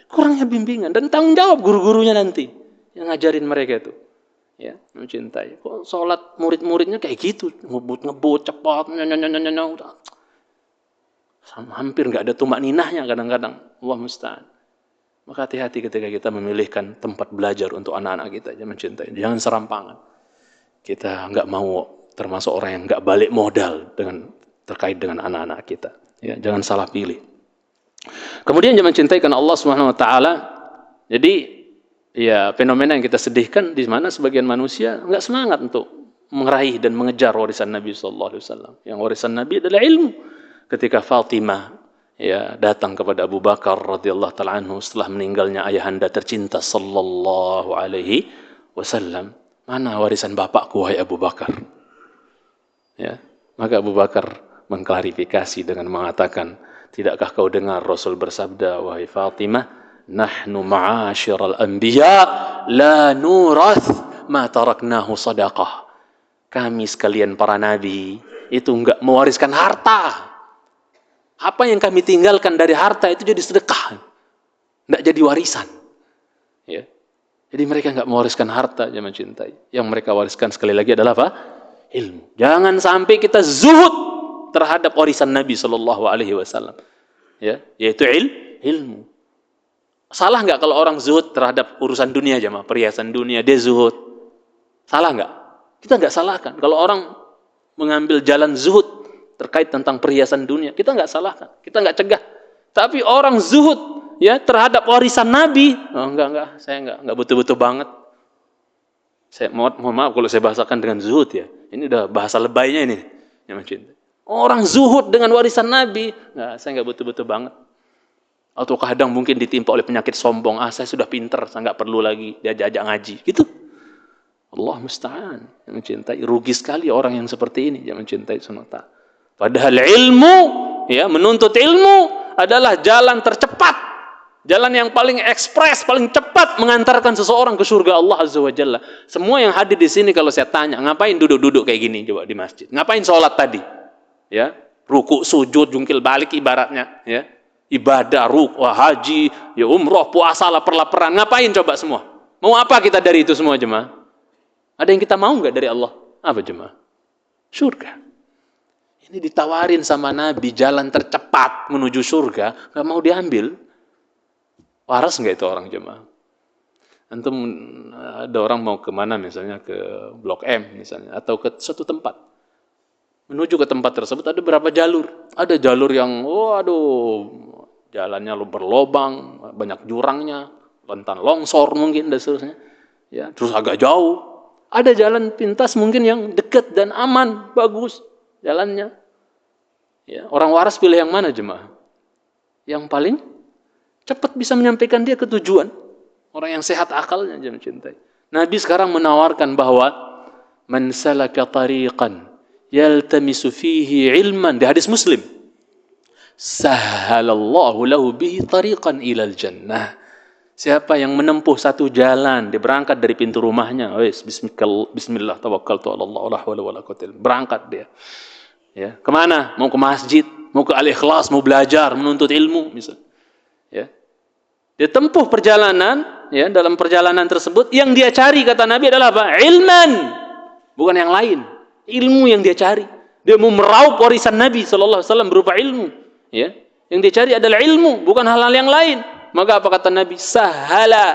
kurangnya bimbingan dan tanggung jawab guru-gurunya nanti yang ngajarin mereka itu. Ya, mencintai. Kok sholat murid-muridnya kayak gitu, ngebut cepat, hampir nggak ada tumak ninahnya kadang-kadang. Allah musta'an. Maka hati-hati ketika kita memilihkan tempat belajar untuk anak-anak kita, jangan mencintai, jangan serampangan. Kita nggak mau termasuk orang yang nggak balik modal terkait dengan anak-anak kita. Ya, jangan salah pilih. Kemudian jangan mencintai karena Allah Subhanahu Wa Taala. Jadi ya, fenomena yang kita sedihkan di mana sebagian manusia nggak semangat untuk meraih dan mengejar warisan Nabi Sallallahu Alaihi Wasallam. Yang warisan Nabi adalah ilmu. Ketika Fatimah datang kepada Abu Bakar radhiyallahu taala anhu setelah meninggalnya ayahanda tercinta Sallallahu Alaihi wasallam, mana warisan bapakku wahai Abu Bakar? Ya, maka Abu Bakar mengklarifikasi dengan mengatakan, tidakkah kau dengar Rasul bersabda, wahai Fatimah, nahnu ma'asyiral anbiya la nurath ma taraknahu sadaqah. Kami sekalian para nabi itu enggak mewariskan harta. Apa yang kami tinggalkan dari harta itu jadi sedekah, enggak jadi warisan. Ya. Jadi mereka enggak mewariskan harta, jemaah cintai. Yang mereka wariskan sekali lagi adalah apa? Ilmu. Jangan sampai kita zuhud terhadap warisan Nabi Shallallahu Alaihi Wasallam, ya, yaitu ilmu. Salah nggak kalau orang zuhud terhadap urusan dunia, jemaah, perhiasan dunia dia zuhud? Salah nggak? Kita nggak salahkan. Kalau orang mengambil jalan zuhud terkait tentang perhiasan dunia, kita nggak salahkan, kita nggak cegah. Tapi orang zuhud ya terhadap warisan Nabi, oh, enggak, saya nggak butuh-butuh banget. Saya mohon maaf kalau saya bahasakan dengan zuhud ya. Ini udah bahasa lebaynya ini. Orang zuhud dengan warisan Nabi, saya nggak butuh-butuh banget. Atau kadang mungkin ditimpa oleh penyakit sombong. Saya sudah pinter, saya nggak perlu lagi diajak-ajak ngaji. Gitu. Allah musta'an. Yang mencintai, rugi sekali orang yang seperti ini. Yang mencintai sunata. Padahal ilmu, ya, menuntut ilmu adalah jalan tercepat. Jalan yang paling ekspres, paling cepat mengantarkan seseorang ke surga Allah Azza wa Jalla. Semua yang hadir di sini kalau saya tanya, ngapain duduk-duduk kayak gini coba di masjid? Ngapain sholat tadi? Ya, ruku, sujud, jungkil balik ibaratnya, ya. Ibadah, ruku, haji, ya umroh, puasa, lapar-laparan. Ngapain coba semua? Mau apa kita dari itu semua, jemaah? Ada yang kita mau nggak dari Allah? Apa, jemaah? Surga. Ini ditawarin sama Nabi jalan tercepat menuju surga, nggak mau diambil. Waras nggak itu orang, jemaah? Antum ada orang mau kemana misalnya, ke Blok M misalnya, atau ke suatu tempat. Menuju ke tempat tersebut ada berapa jalur. Ada jalur yang, jalannya berlobang, banyak jurangnya, rentan longsor mungkin dan seterusnya. Ya, terus agak jauh. Ada jalan pintas mungkin yang dekat dan aman, bagus jalannya. Ya, orang waras pilih yang mana, jemaah? Yang paling cepat bisa menyampaikan dia ke tujuan. Orang yang sehat akalnya, jangan cintai. Nabi sekarang menawarkan bahwa man salaka tariqan yaltamisu fihi ilman, di hadis Muslim, sahhalallahu lahu bihi tariqan ilal jannah. Siapa yang menempuh satu jalan, dia berangkat dari pintu rumahnya, bismillah tawakkaltu ala Allah la haula wala quwwata illa billah. Berangkat dia. Ya, kemana? Mau ke masjid, mau ke Al-Ikhlas, mau belajar, menuntut ilmu misalnya. Ya. Dia tempuh perjalanan, ya, dalam perjalanan tersebut yang dia cari, kata Nabi, adalah apa? Ilman, bukan yang lain. Ilmu yang dia cari. Dia mau meraup warisan Nabi sallallahu alaihi wasallam berupa ilmu, ya. Yang dia cari adalah ilmu, bukan hal-hal yang lain. Maka apa kata Nabi? Sahala.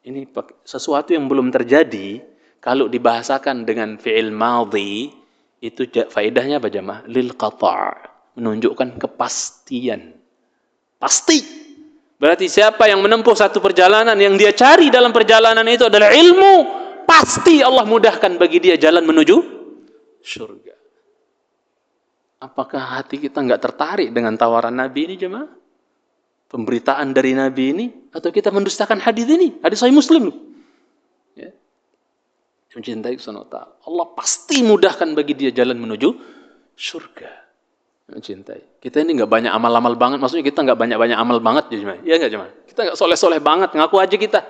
Ini sesuatu yang belum terjadi, kalau dibahasakan dengan fi'il madhi, itu faedahnya apa, jemaah? Lil qata', menunjukkan kepastian. Pasti. Berarti siapa yang menempuh satu perjalanan, yang dia cari dalam perjalanan itu adalah ilmu, pasti Allah mudahkan bagi dia jalan menuju surga. Apakah hati kita nggak tertarik dengan tawaran Nabi ini, jemaah? Pemberitaan dari Nabi ini, atau kita mendustakan hadis ini? Hadis Sahih Muslim. Ya. Mencintai sunata. Allah pasti mudahkan bagi dia jalan menuju surga. Mencintai. Kita ini nggak banyak amal-amal banget, maksudnya kita nggak banyak-banyak amal banget, ya nggak, jemaah? Kita nggak soleh-soleh banget, ngaku aja kita.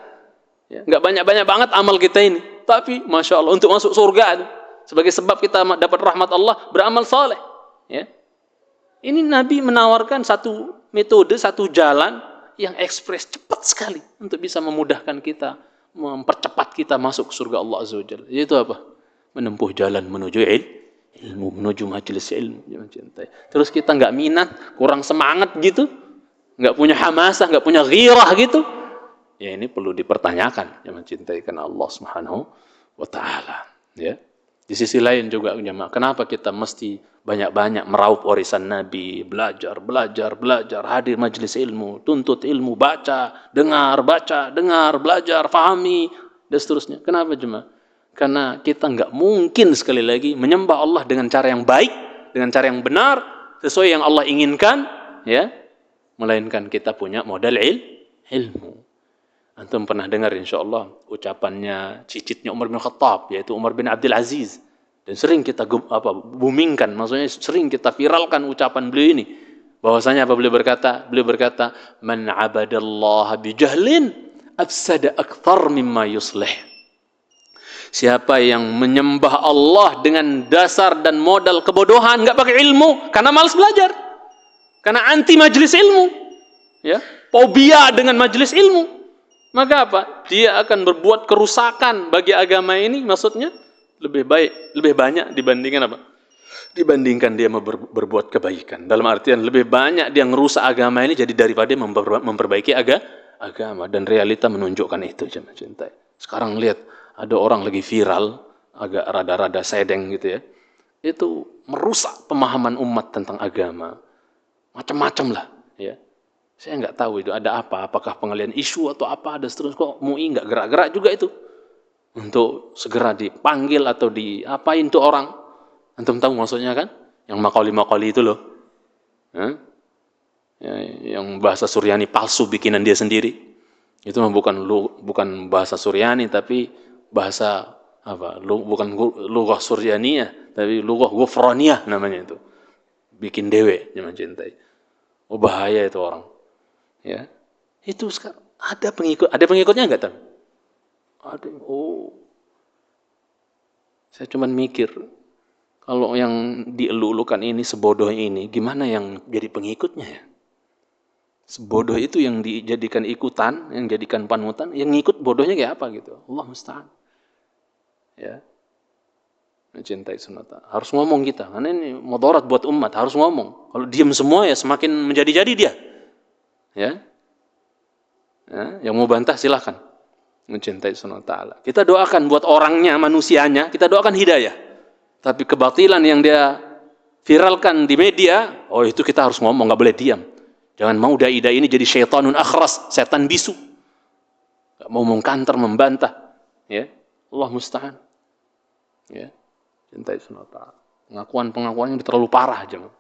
Ya, nggak banyak-banyak banget amal kita ini, tapi masya Allah untuk masuk surga sebagai sebab kita dapat rahmat Allah, beramal soleh. Ya. Ini Nabi menawarkan satu metode, satu jalan yang ekspres, cepat sekali untuk bisa memudahkan kita, mempercepat kita masuk ke surga Allah Azza wa Jalla. Yaitu apa? Menempuh jalan menuju ilmu, menuju majelis ilmu. Jangan cintai. Terus kita nggak minat, kurang semangat gitu, nggak punya hamasah, nggak punya ghirah gitu. Ya ini perlu dipertanyakan. Jangan cintai karena Allah Subhanahu wa Ta'ala. Ya. Di sisi lain juga, jemaah, kenapa kita mesti banyak-banyak meraup warisan Nabi, belajar, hadir majelis ilmu, tuntut ilmu, baca, dengar, belajar, fahami, dan seterusnya. Kenapa, jemaah? Karena kita nggak mungkin, sekali lagi, menyembah Allah dengan cara yang baik, dengan cara yang benar, sesuai yang Allah inginkan, ya, melainkan kita punya modal ilmu. Antum pernah dengar insyaallah ucapannya cicitnya Umar bin Khattab, yaitu Umar bin Abdul Aziz. Dan sering kita boomingkan, maksudnya sering kita viralkan ucapan beliau ini. Bahwasanya apa beliau berkata? Beliau berkata, "Man 'abadallaha bijahlin afsada akthar mimma yuslih." Siapa yang menyembah Allah dengan dasar dan modal kebodohan, nggak pakai ilmu, karena malas belajar, karena anti majelis ilmu, ya, fobia dengan majelis ilmu, maka apa? Dia akan berbuat kerusakan bagi agama ini, maksudnya lebih baik, lebih banyak dibandingkan apa? Dibandingkan dia berbuat kebaikan. Dalam artian lebih banyak dia ngerusak agama ini jadi daripada memperbaiki agama. Dan realita menunjukkan itu, jemaah cintai. Sekarang lihat, ada orang lagi viral, agak rada-rada sedeng gitu ya. Itu merusak pemahaman umat tentang agama. Macam-macam lah, ya. Saya nggak tahu itu ada apa, apakah pengalian isu atau apa, ada seterusnya. Kok MUI nggak gerak-gerak juga itu untuk segera dipanggil atau diapain tuh orang. Antum tahu maksudnya kan? Yang makali-makali itu loh. Yang bahasa Suryani palsu bikinan dia sendiri. Itu bukan bahasa Suryani tapi bahasa apa? Bukan lughah Suryaniyah tapi lughah Ghufraniyah namanya itu. Bikin dewe, jangan cintai. Oh bahaya itu orang. Ya. Itu sekarang ada pengikutnya enggak tahu? Ada. Oh. Saya cuma mikir kalau yang dielulukan ini sebodoh ini, gimana yang jadi pengikutnya ya? Sebodoh itu yang dijadikan ikutan, yang jadikan panutan, yang ngikut bodohnya kayak apa gitu. Allah musta'an. Ya. Mencintai sunnah. Harus ngomong kita, karena ini mudarat buat umat, harus ngomong. Kalau diam semua ya semakin menjadi-jadi dia. Ya. Yang mau bantah silahkan. Mencintai sunnah ta'ala. Kita doakan buat orangnya, manusianya, kita doakan hidayah. Tapi kebatilan yang dia viralkan di media, oh itu kita harus ngomong, nggak boleh diam. Jangan mau dai-dai ini jadi syaitanun akhras, setan bisu. Nggak mau mengkanter, membantah. Ya, Allah musta'an. Ya, cintai sunnah ta'ala. Pengakuan yang terlalu parah jangan.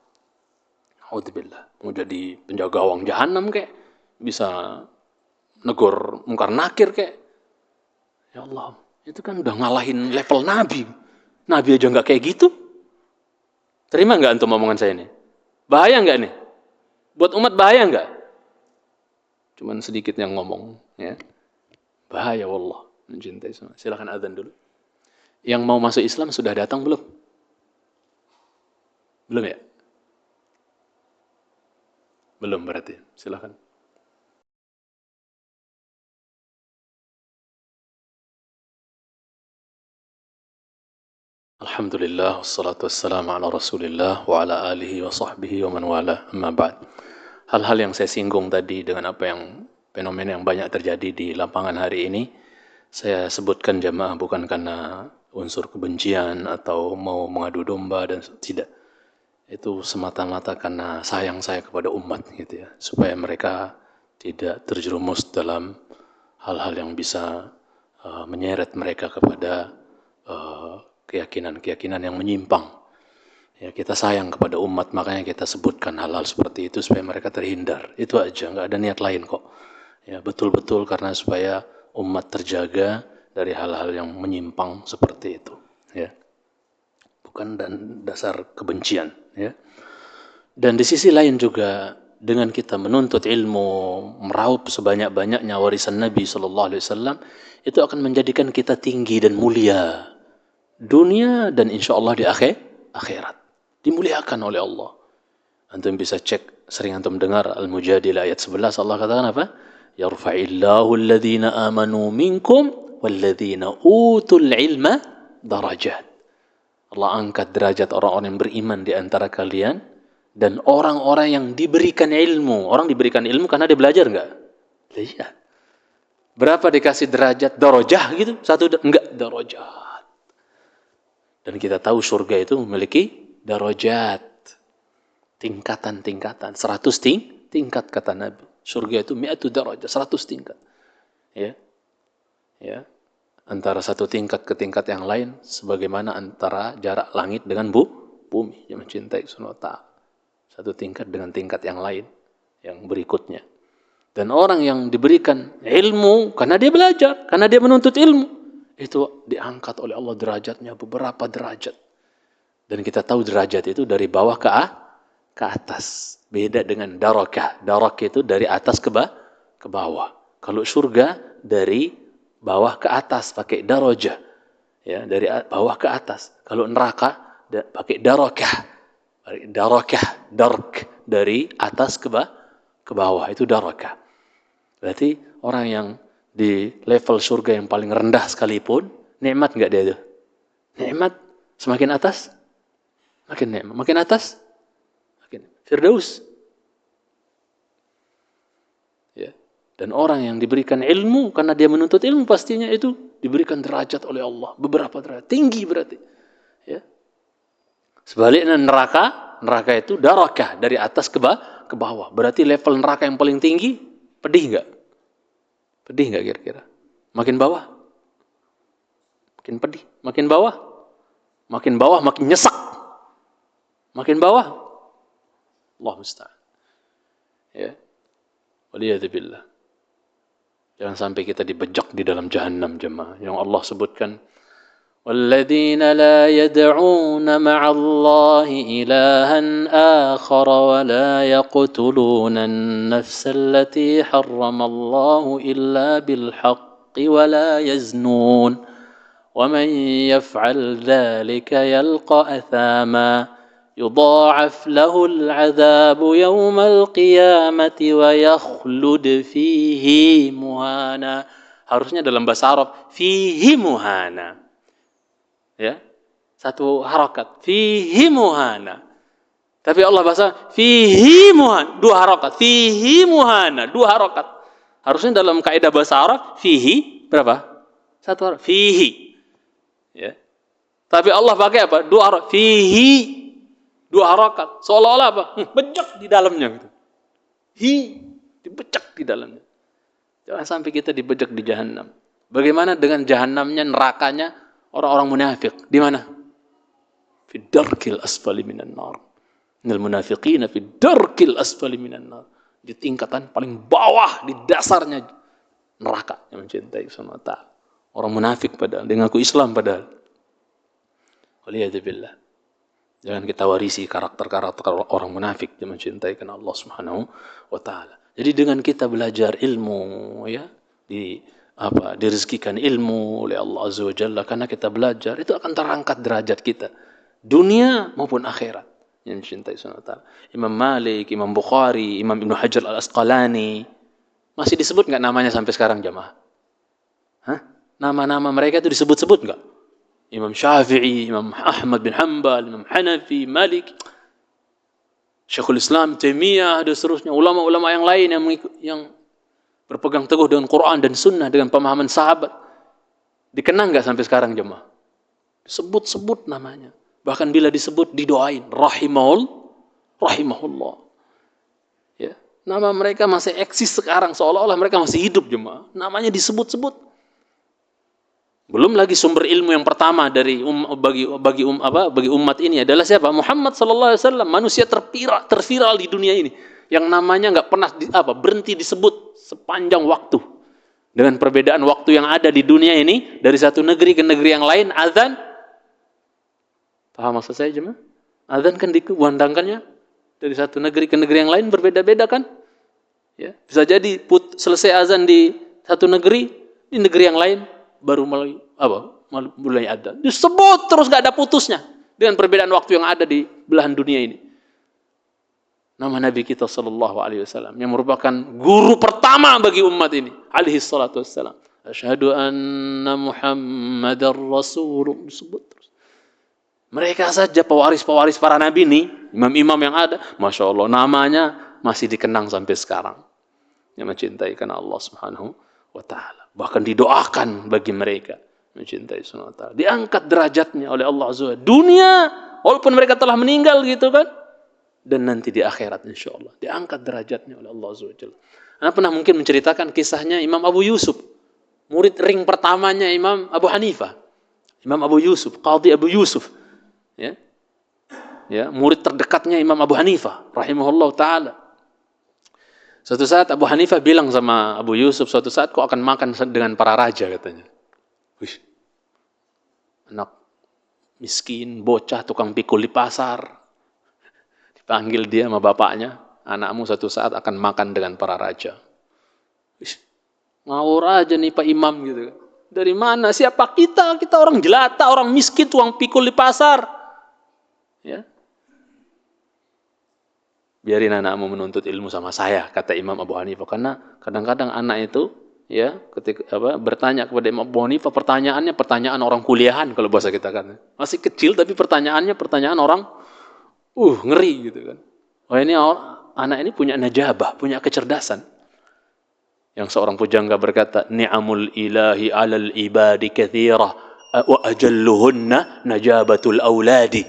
Alhamdulillah. Mau jadi penjaga gawang jahanam kayak, bisa negor mungkar nakir kayak. Ya Allah, itu kan udah ngalahin level Nabi. Nabi aja nggak kayak gitu. Terima nggak antum omongan saya ini? Bahaya nggak nih? Buat umat bahaya nggak? Cuman sedikit yang ngomong, ya. Bahaya wallah. Mencintai semua. Silakan azan dulu. Yang mau masuk Islam sudah datang belum? Belum ya? Belum berarti. Silakan. Alhamdulillah, wassalatu wassalamu ala rasulillah wa ala alihi wa sahbihi wa man wala, amma ba'd. Hal-hal yang saya singgung tadi dengan apa yang fenomena yang banyak terjadi di lapangan hari ini, saya sebutkan jamaah bukan karena unsur kebencian atau mau mengadu domba dan tidak. Itu semata-mata karena sayang saya kepada umat gitu ya, supaya mereka tidak terjerumus dalam hal-hal yang bisa menyeret mereka kepada keyakinan-keyakinan yang menyimpang. Ya, kita sayang kepada umat, makanya kita sebutkan hal-hal seperti itu supaya mereka terhindar. Itu aja, nggak ada niat lain kok. Ya, betul-betul karena supaya umat terjaga dari hal-hal yang menyimpang seperti itu. Ya, bukan dan dasar kebencian. Ya. Dan di sisi lain juga dengan kita menuntut ilmu, meraup sebanyak-banyaknya warisan Nabi Sallallahu Alaihi Wasallam, itu akan menjadikan kita tinggi dan mulia. Dunia dan insya Allah di akhirat dimuliakan oleh Allah. Antum bisa cek, sering antum dengar Al-Mujadilah ayat 11, Allah katakan apa? Yarfa'illahu alladhina amanu minkum walladhina utul ilma darajat. Allah angkat derajat orang-orang yang beriman di antara kalian dan orang-orang yang diberikan ilmu. Orang diberikan ilmu karena dia belajar enggak? Iya. Berapa dikasih derajat darajah gitu? Satu enggak darajah. Dan kita tahu surga itu memiliki darajat, tingkatan-tingkatan, 100 tingkat kata Nabi. Surga itu 100 darajat, 100 tingkat. Ya. Ya. Antara satu tingkat ke tingkat yang lain sebagaimana antara jarak langit dengan bumi. Yang mencintai sunnah ta'ala. Satu tingkat dengan tingkat yang lain, yang berikutnya. Dan orang yang diberikan ilmu karena dia belajar, karena dia menuntut ilmu, itu diangkat oleh Allah derajatnya beberapa derajat. Dan kita tahu derajat itu dari bawah ke atas. Beda dengan darakah. Darakah itu dari atas ke bawah. Kalau surga dari bawah ke atas pakai darajah. Ya, dari bawah ke atas. Kalau neraka pakai darakah. Darakah, dark, dari atas ke bawah, itu darakah. Berarti orang yang di level surga yang paling rendah sekalipun, nikmat enggak dia itu? Nikmat. Semakin atas, makin nikmat. Makin atas, makin firdaus. Ya. Dan orang yang diberikan ilmu, karena dia menuntut ilmu, pastinya itu diberikan derajat oleh Allah. Beberapa derajat. Tinggi berarti. Ya. Sebaliknya neraka itu darakah, dari atas ke bawah. Berarti level neraka yang paling tinggi, pedih enggak? Pedih enggak kira-kira? Makin bawah, makin pedih. Makin bawah, makin nyesak. Makin bawah, Allah musta'an. Ya. Waliyadzubillah. Jangan sampai kita dibejak di dalam jahannam, jemaah. Yang Allah sebutkan, وَالَّذِينَ لَا يَدْعُونَ مَعَ اللَّهِ إِلَٰهًا آخَرَ وَلَا يَقْتُلُونَ النَّفْسَ الَّتِي حَرَّمَ اللَّهُ إِلَّا بِالْحَقِّ وَلَا يَزْنُونَ وَمَنْ يَفْعَلْ ذَلِكَ يَلْقَ أَثَامًا يُضَاعَفْ لَهُ الْعَذَابُ يَوْمَ الْقِيَامَةِ وَيَخْلُدْ فِيهِ مُهَانًا. Harusnya dalam bahasa Arab, fihi muhana. Ya, satu harakat, fihi muhana. Tapi Allah bahasa fihi muhana, dua harakat, fihi muhana, dua harakat. Harusnya dalam kaidah bahasa Arab, fihi berapa? Satu harakat, fihi. Ya. Tapi Allah pakai apa? Dua harakat, fihi, dua harakat. Seolah-olah apa? Bejak di dalamnya gitu. Dibejak di dalamnya. Jangan sampai kita dibejak di jahannam. Bagaimana dengan jahannamnya, nerakanya orang-orang munafik? Di mana? Fi darkil asfali minan nar. Innal munafiqina fi darkil asfali minan nar. Di tingkatan paling bawah, di dasarnya neraka yang mencintai Subhanahu wa ta'ala. Orang munafik padahal, dengan aku Islam padahal. Waliyadzubillah. Jangan kita warisi karakter-karakter orang munafik yang mencintai karena Allah Subhanahu wa ta'ala. Jadi dengan kita belajar ilmu, ya, direzekikan ilmu oleh Allah Azza wa Jalla, karena kita belajar, itu akan terangkat derajat kita, dunia maupun akhirat, yang mencintai Subhanahu wa ta'ala. Imam Malik, Imam Bukhari, Imam Ibnu Hajar al-Asqalani, masih disebut nggak namanya sampai sekarang, jamaah? Hah? Nama-nama mereka itu disebut-sebut nggak? Imam Syafi'i, Imam Ahmad bin Hanbal, Imam Hanafi, Malik, Syekhul Islam, Taimiyah, dan seterusnya, ulama-ulama yang lain yang berpegang teguh dengan Quran dan Sunnah, dengan pemahaman sahabat. Dikenang nggak sampai sekarang, jemaah? Sebut-sebut namanya. Bahkan bila disebut, didoain. Rahimahullah. Ya. Nama mereka masih eksis sekarang, seolah-olah mereka masih hidup, jemaah. Namanya disebut-sebut. Belum lagi sumber ilmu yang pertama dari bagi umat ini adalah siapa? Muhammad sallallahu alaihi wasallam, manusia terviral di dunia ini, yang namanya nggak pernah berhenti disebut sepanjang waktu. Dengan perbedaan waktu yang ada di dunia ini, dari satu negeri ke negeri yang lain, azan. Paham maksud saya, jemaah? Azan kan dikumandangkannya dari satu negeri ke negeri yang lain berbeda-beda kan? Ya, bisa jadi selesai azan di satu negeri, di negeri yang lain baru mulai ada. Disebut terus gak ada putusnya dengan perbedaan waktu yang ada di belahan dunia ini. Nama Nabi kita sallallahu alaihi wasallam yang merupakan guru pertama bagi umat ini, alaihi salatu wassalam. Asyhadu anna Muhammadar Rasulullah. Disebut terus. Mereka saja pewaris-pewaris para nabi ini, imam-imam yang ada, Masya Allah, namanya masih dikenang sampai sekarang. Yang mencintai karena Allah Subhanahu wa ta'ala. Bahkan didoakan bagi mereka mencintai Subhanahu wa ta'ala. Diangkat derajatnya oleh Allah Azza wa Jalla. Dunia, walaupun mereka telah meninggal gitu kan. Dan nanti di akhirat insyaAllah. Diangkat derajatnya oleh Allah Azza wa Jalla. Anda pernah mungkin menceritakan kisahnya Imam Abu Yusuf. Murid ring pertamanya Imam Abu Hanifah. Imam Abu Yusuf, Qadhi Abu Yusuf. Ya. Ya, murid terdekatnya Imam Abu Hanifah rahimahullah ta'ala. Suatu saat Abu Hanifah bilang sama Abu Yusuf, suatu saat kau akan makan dengan para raja katanya. Wih, anak miskin, bocah, tukang pikul di pasar. Dipanggil dia sama bapaknya, anakmu suatu saat akan makan dengan para raja. Wih, ngawur aja nih Pak Imam gitu. Dari mana? Siapa kita? Kita orang jelata, orang miskin, tukang pikul di pasar. Ya. Biarin anakmu menuntut ilmu sama saya, kata Imam Abu Hanifah. Karena kadang-kadang anak itu ya ketika bertanya kepada Imam Abu Hanifah, pertanyaannya pertanyaan orang kuliahan kalau bahasa kita kan. Masih kecil tapi pertanyaannya pertanyaan orang ngeri gitu kan. Wah ini anak ini punya najabah, punya kecerdasan. Yang seorang pujangga berkata, ni'amul ilahi 'alal ibadi katsirah wa ajalluhunna najabatul auladi.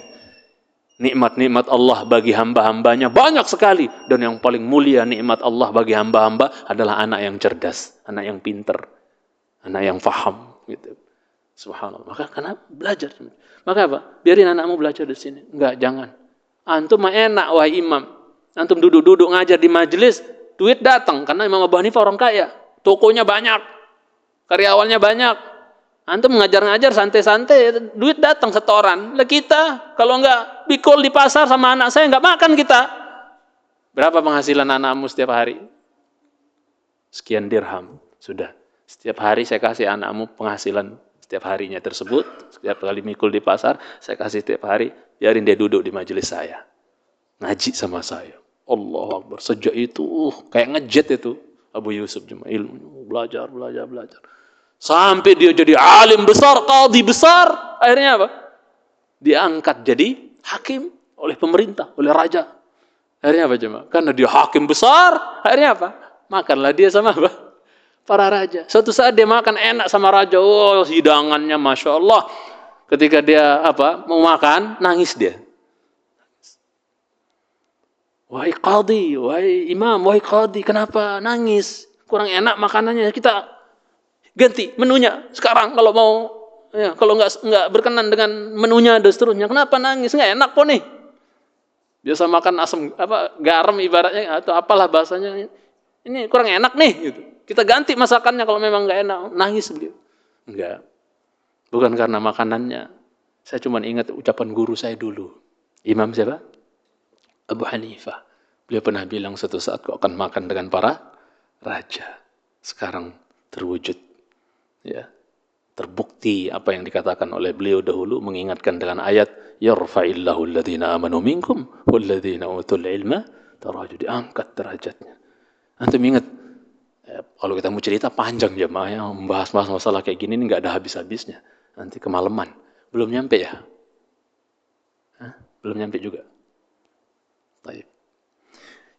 Nikmat-nikmat Allah bagi hamba-hambanya banyak sekali. Dan yang paling mulia nikmat Allah bagi hamba-hamba adalah anak yang cerdas, anak yang pinter, anak yang faham. Gitu. Subhanallah. Maka kenapa belajar? Maka apa? Biarin anakmu belajar di sini. Enggak, jangan. Antum mah enak, wahai imam. Antum duduk-duduk ngajar di majelis, duit datang. Karena Imam Abu Hanifah orang kaya. Tokonya banyak, karyawannya banyak. Antum ngajar-ngajar santai-santai, duit datang setoran. Lah kita, kalau enggak pikul di pasar sama anak saya, enggak makan kita. Berapa penghasilan anakmu setiap hari? Sekian dirham. Sudah. Setiap hari saya kasih anakmu penghasilan setiap harinya tersebut. Setiap kali mikul di pasar, saya kasih setiap hari. Biarin dia duduk di majelis saya. Ngaji sama saya. Allahu Akbar. Sejak itu, kayak ngejet itu. Abu Yusuf cuma ilmu. Belajar. Sampai dia jadi alim besar, qadhi besar. Akhirnya apa? Diangkat jadi hakim oleh pemerintah, oleh raja. Akhirnya apa cuma? Karena dia hakim besar, akhirnya apa? Makanlah dia sama apa? Para raja. Suatu saat dia makan enak sama raja. Oh, hidangannya Masya Allah. Ketika dia mau makan, nangis dia. Wahai qadhi, wahai imam, wahai qadhi, kenapa nangis? Kurang enak makanannya. Kita ganti menunya sekarang kalau mau ya, kalau nggak berkenan dengan menunya dan seterusnya. Kenapa nangis? Nggak enak kok nih. Biasa makan asam garam ibaratnya atau apalah bahasanya. Ini kurang enak nih gitu. Kita ganti masakannya kalau memang nggak enak. Nangis beliau. Enggak. Bukan karena makanannya. Saya cuma ingat ucapan guru saya dulu. Imam siapa? Abu Hanifah. Beliau pernah bilang suatu saat kau akan makan dengan para raja. Sekarang terwujud. Ya, terbukti apa yang dikatakan oleh beliau dahulu mengingatkan dengan ayat yarfa'illahu alladhina amanu minkum walladhina utul ilma darajat, diangkat derajatnya. Antum ingat kalau kita mau cerita panjang jemaah ya, membahas masalah kayak gini ini enggak ada habis-habisnya. Nanti kemalaman. Belum nyampe ya? Belum nyampe juga. Baik.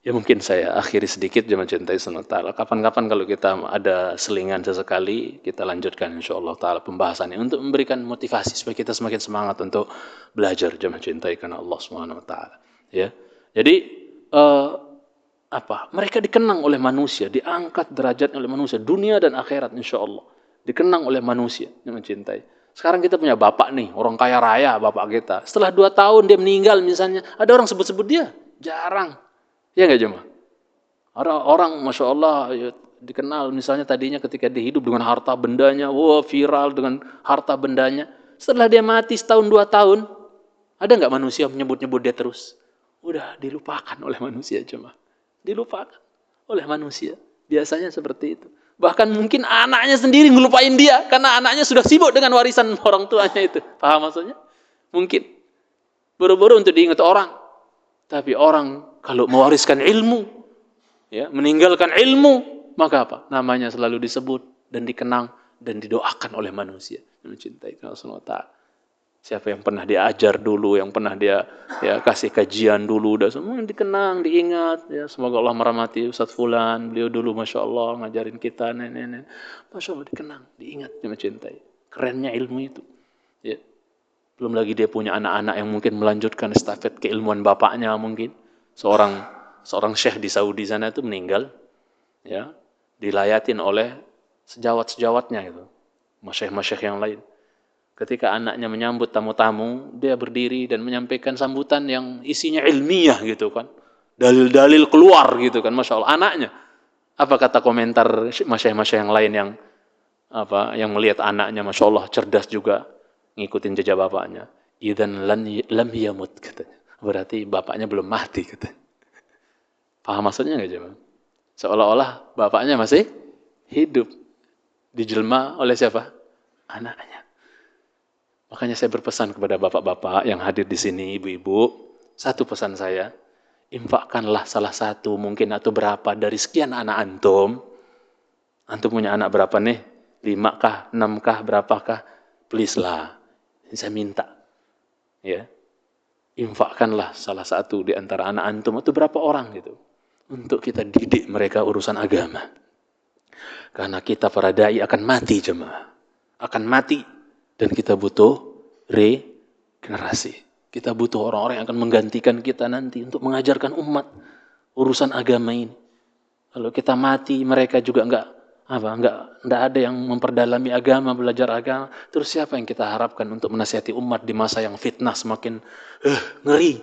Ya mungkin saya akhiri sedikit jemaah cintai sunnah ta'ala. Kapan-kapan kalau kita ada selingan sesekali, kita lanjutkan insyaAllah ta'ala pembahasannya untuk memberikan motivasi supaya kita semakin semangat untuk belajar jemaah cintai karena Allah subhanahu wa ta'ala. Ya. Jadi mereka dikenang oleh manusia, diangkat derajatnya oleh manusia, dunia dan akhirat insyaAllah. Dikenang oleh manusia jemaah cintai. Sekarang kita punya bapak nih, orang kaya raya bapak kita. Setelah 2 tahun dia meninggal misalnya, ada orang sebut-sebut dia? Jarang. Ya enggak jemaah? Orang Masya Allah ya, dikenal misalnya tadinya ketika dia hidup dengan harta bendanya, viral dengan harta bendanya. Setelah dia mati setahun 2 tahun, ada enggak manusia menyebut-nyebut dia terus? Udah dilupakan oleh manusia jemaah. Dilupakan oleh manusia. Biasanya seperti itu. Bahkan mungkin anaknya sendiri ngelupain dia karena anaknya sudah sibuk dengan warisan orang tuanya itu. Paham maksudnya? Mungkin. Buru-buru untuk diingat orang. Tapi orang kalau mewariskan ilmu, ya, meninggalkan ilmu, maka apa? Namanya selalu disebut dan dikenang dan didoakan oleh manusia. Mencintai Allah Subhanahu wa ta'ala. Siapa yang pernah diajar dulu, yang pernah dia kasih kajian dulu, udah semua dikenang, diingat. Ya, semoga Allah merahmati Ustaz Fulan, beliau dulu Masya Allah ngajarin kita, nenek-nenek. Masya Allah dikenang, diingat, mencintai. Kerennya ilmu itu. Ya. Belum lagi dia punya anak-anak yang mungkin melanjutkan estafet keilmuan bapaknya mungkin. Seorang syekh di Saudi sana itu meninggal, ya, dilayatin oleh sejawat-sejawatnya itu, masyayikh-masyayikh yang lain. Ketika anaknya menyambut tamu-tamu, dia berdiri dan menyampaikan sambutan yang isinya ilmiah gitu kan, dalil-dalil keluar gitu kan, Masya Allah anaknya. Apa kata komentar masyayikh-masyayikh yang lain yang melihat anaknya Masya Allah cerdas juga ngikutin jejak bapaknya. Idzan lam yamut katanya. Berarti bapaknya belum mati katanya. Paham maksudnya nggak jemaah? Seolah-olah bapaknya masih hidup. Dijelma oleh siapa? Anaknya. Makanya saya berpesan kepada bapak-bapak yang hadir di sini, ibu-ibu, satu pesan saya, infakkanlah salah satu mungkin atau berapa dari sekian anak antum. Antum punya anak berapa nih? 5 kah? 6 kah? Berapakah? Please lah. Saya minta. Ya. Infakkanlah salah satu di antara anak antum atau berapa orang gitu. Untuk kita didik mereka urusan agama. Karena kita para dai akan mati jemaah. Akan mati. Dan kita butuh regenerasi. Kita butuh orang-orang yang akan menggantikan kita nanti untuk mengajarkan umat urusan agama ini. Kalau kita mati, mereka juga enggak ada yang memperdalami agama, belajar agama. Terus siapa yang kita harapkan untuk menasihati umat di masa yang fitnah semakin ngeri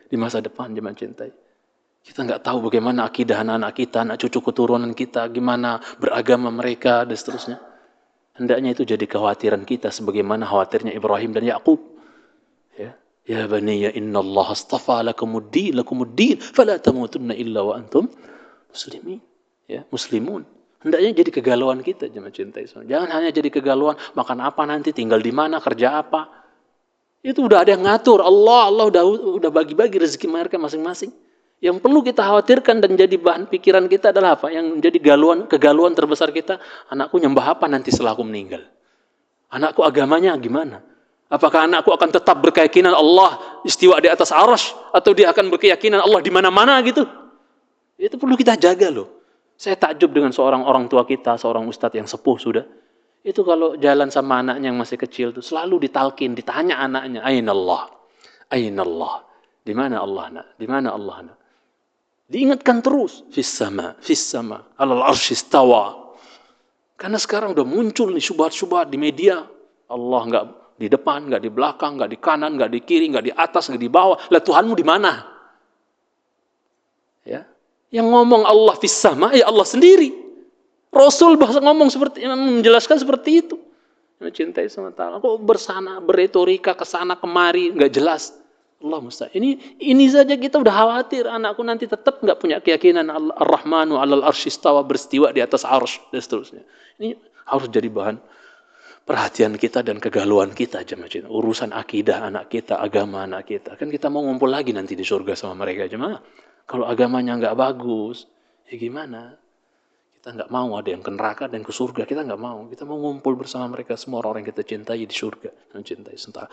di masa depan, jemaah cintai. Kita enggak tahu bagaimana akidah anak-anak kita, anak cucu keturunan kita, gimana beragama mereka dan seterusnya. Hendaknya itu jadi kekhawatiran kita sebagaimana khawatirnya Ibrahim dan Yakub. Ya baniya innallaha astafa lakumuddin fala tamutunna illa wa antum muslimin. Ya, muslimun. Hendaknya jadi kegalauan kita, jemaah cintai. Jangan hanya jadi kegalauan makan apa nanti, tinggal di mana, kerja apa. Itu udah ada yang ngatur. Allah udah bagi-bagi rezeki mereka masing-masing. Yang perlu kita khawatirkan dan jadi bahan pikiran kita adalah apa? Yang jadi kegalauan terbesar kita, anakku nyembah apa nanti setelah aku meninggal? Anakku agamanya gimana? Apakah anakku akan tetap berkeyakinan Allah istiwa di atas arsy atau dia akan berkeyakinan Allah di mana-mana gitu? Itu perlu kita jaga loh. Saya takjub dengan seorang orang tua kita, seorang ustadz yang sepuh sudah. Itu kalau jalan sama anaknya yang masih kecil tuh selalu ditalkin, ditanya anaknya, Ainallah? Ainallah? Di mana Allah nak? Di mana Allah nak? Diingatkan terus, fis sama, alal arsy istawa. Karena sekarang udah muncul nih syubhat-syubhat di media. Allah enggak di depan, enggak di belakang, enggak di kanan, enggak di kiri, enggak di atas, enggak di bawah. Lah Tuhanmu di mana? Ya. Yang ngomong Allah fis sama, ya Allah sendiri. Rasul bahasa ngomong menjelaskan seperti itu. Mencintai sama Ta'ala. Kok berretorika kesana kemari, enggak jelas. Allah musta'an. Ini saja kita udah khawatir anakku nanti tetap enggak punya keyakinan Ar-Rahmanu 'alal arsy istawa, beristiwa di atas arsy dan seterusnya. Ini harus jadi bahan perhatian kita dan kegalauan kita, jemaah. Urusan akidah anak kita, agama anak kita. Kan kita mau ngumpul lagi nanti di surga sama mereka, jemaah. Kalau agamanya enggak bagus, ya gimana? Kita enggak mau ada yang ke neraka dan ke surga, kita enggak mau. Kita mau ngumpul bersama mereka semua orang yang kita cintai di surga, mencintai serta.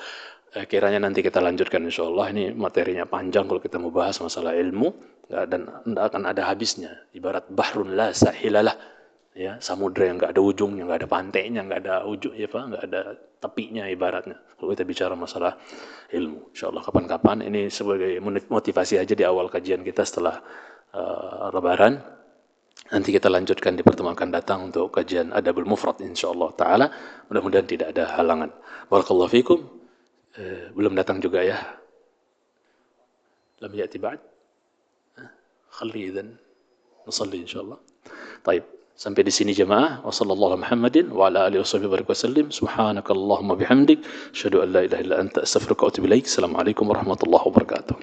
Kiranya nanti kita lanjutkan insyaallah. Ini materinya panjang kalau kita mau bahas masalah ilmu dan tidak akan ada habisnya. Ibarat bahrun la sahilalah, ya, samudra yang enggak ada ujungnya, enggak ada pantainya, enggak ada ujung, ya Pak, enggak ada tepinya ibaratnya. Kalau kita bicara masalah ilmu, insyaallah kapan-kapan ini sebagai motivasi aja di awal kajian kita setelah Lebaran. Nanti kita lanjutkan di pertemuan akan datang untuk kajian Adabul Mufrad insyaallah taala. Mudah-mudahan tidak ada halangan. Barakallahu fikum. Belum datang juga ya. Lam ya'ti ba'd. Khalli idzan nusalli insyaallah. Baik, sampai di sini jemaah. Wa sallallahu ala Muhammadin wa ala alihi wasallam. Subhanakallahumma bihamdik, asyhadu an la ilaha illa anta, astaghfiruka wa atubu ilaik. Assalamualaikum warahmatullahi wabarakatuh.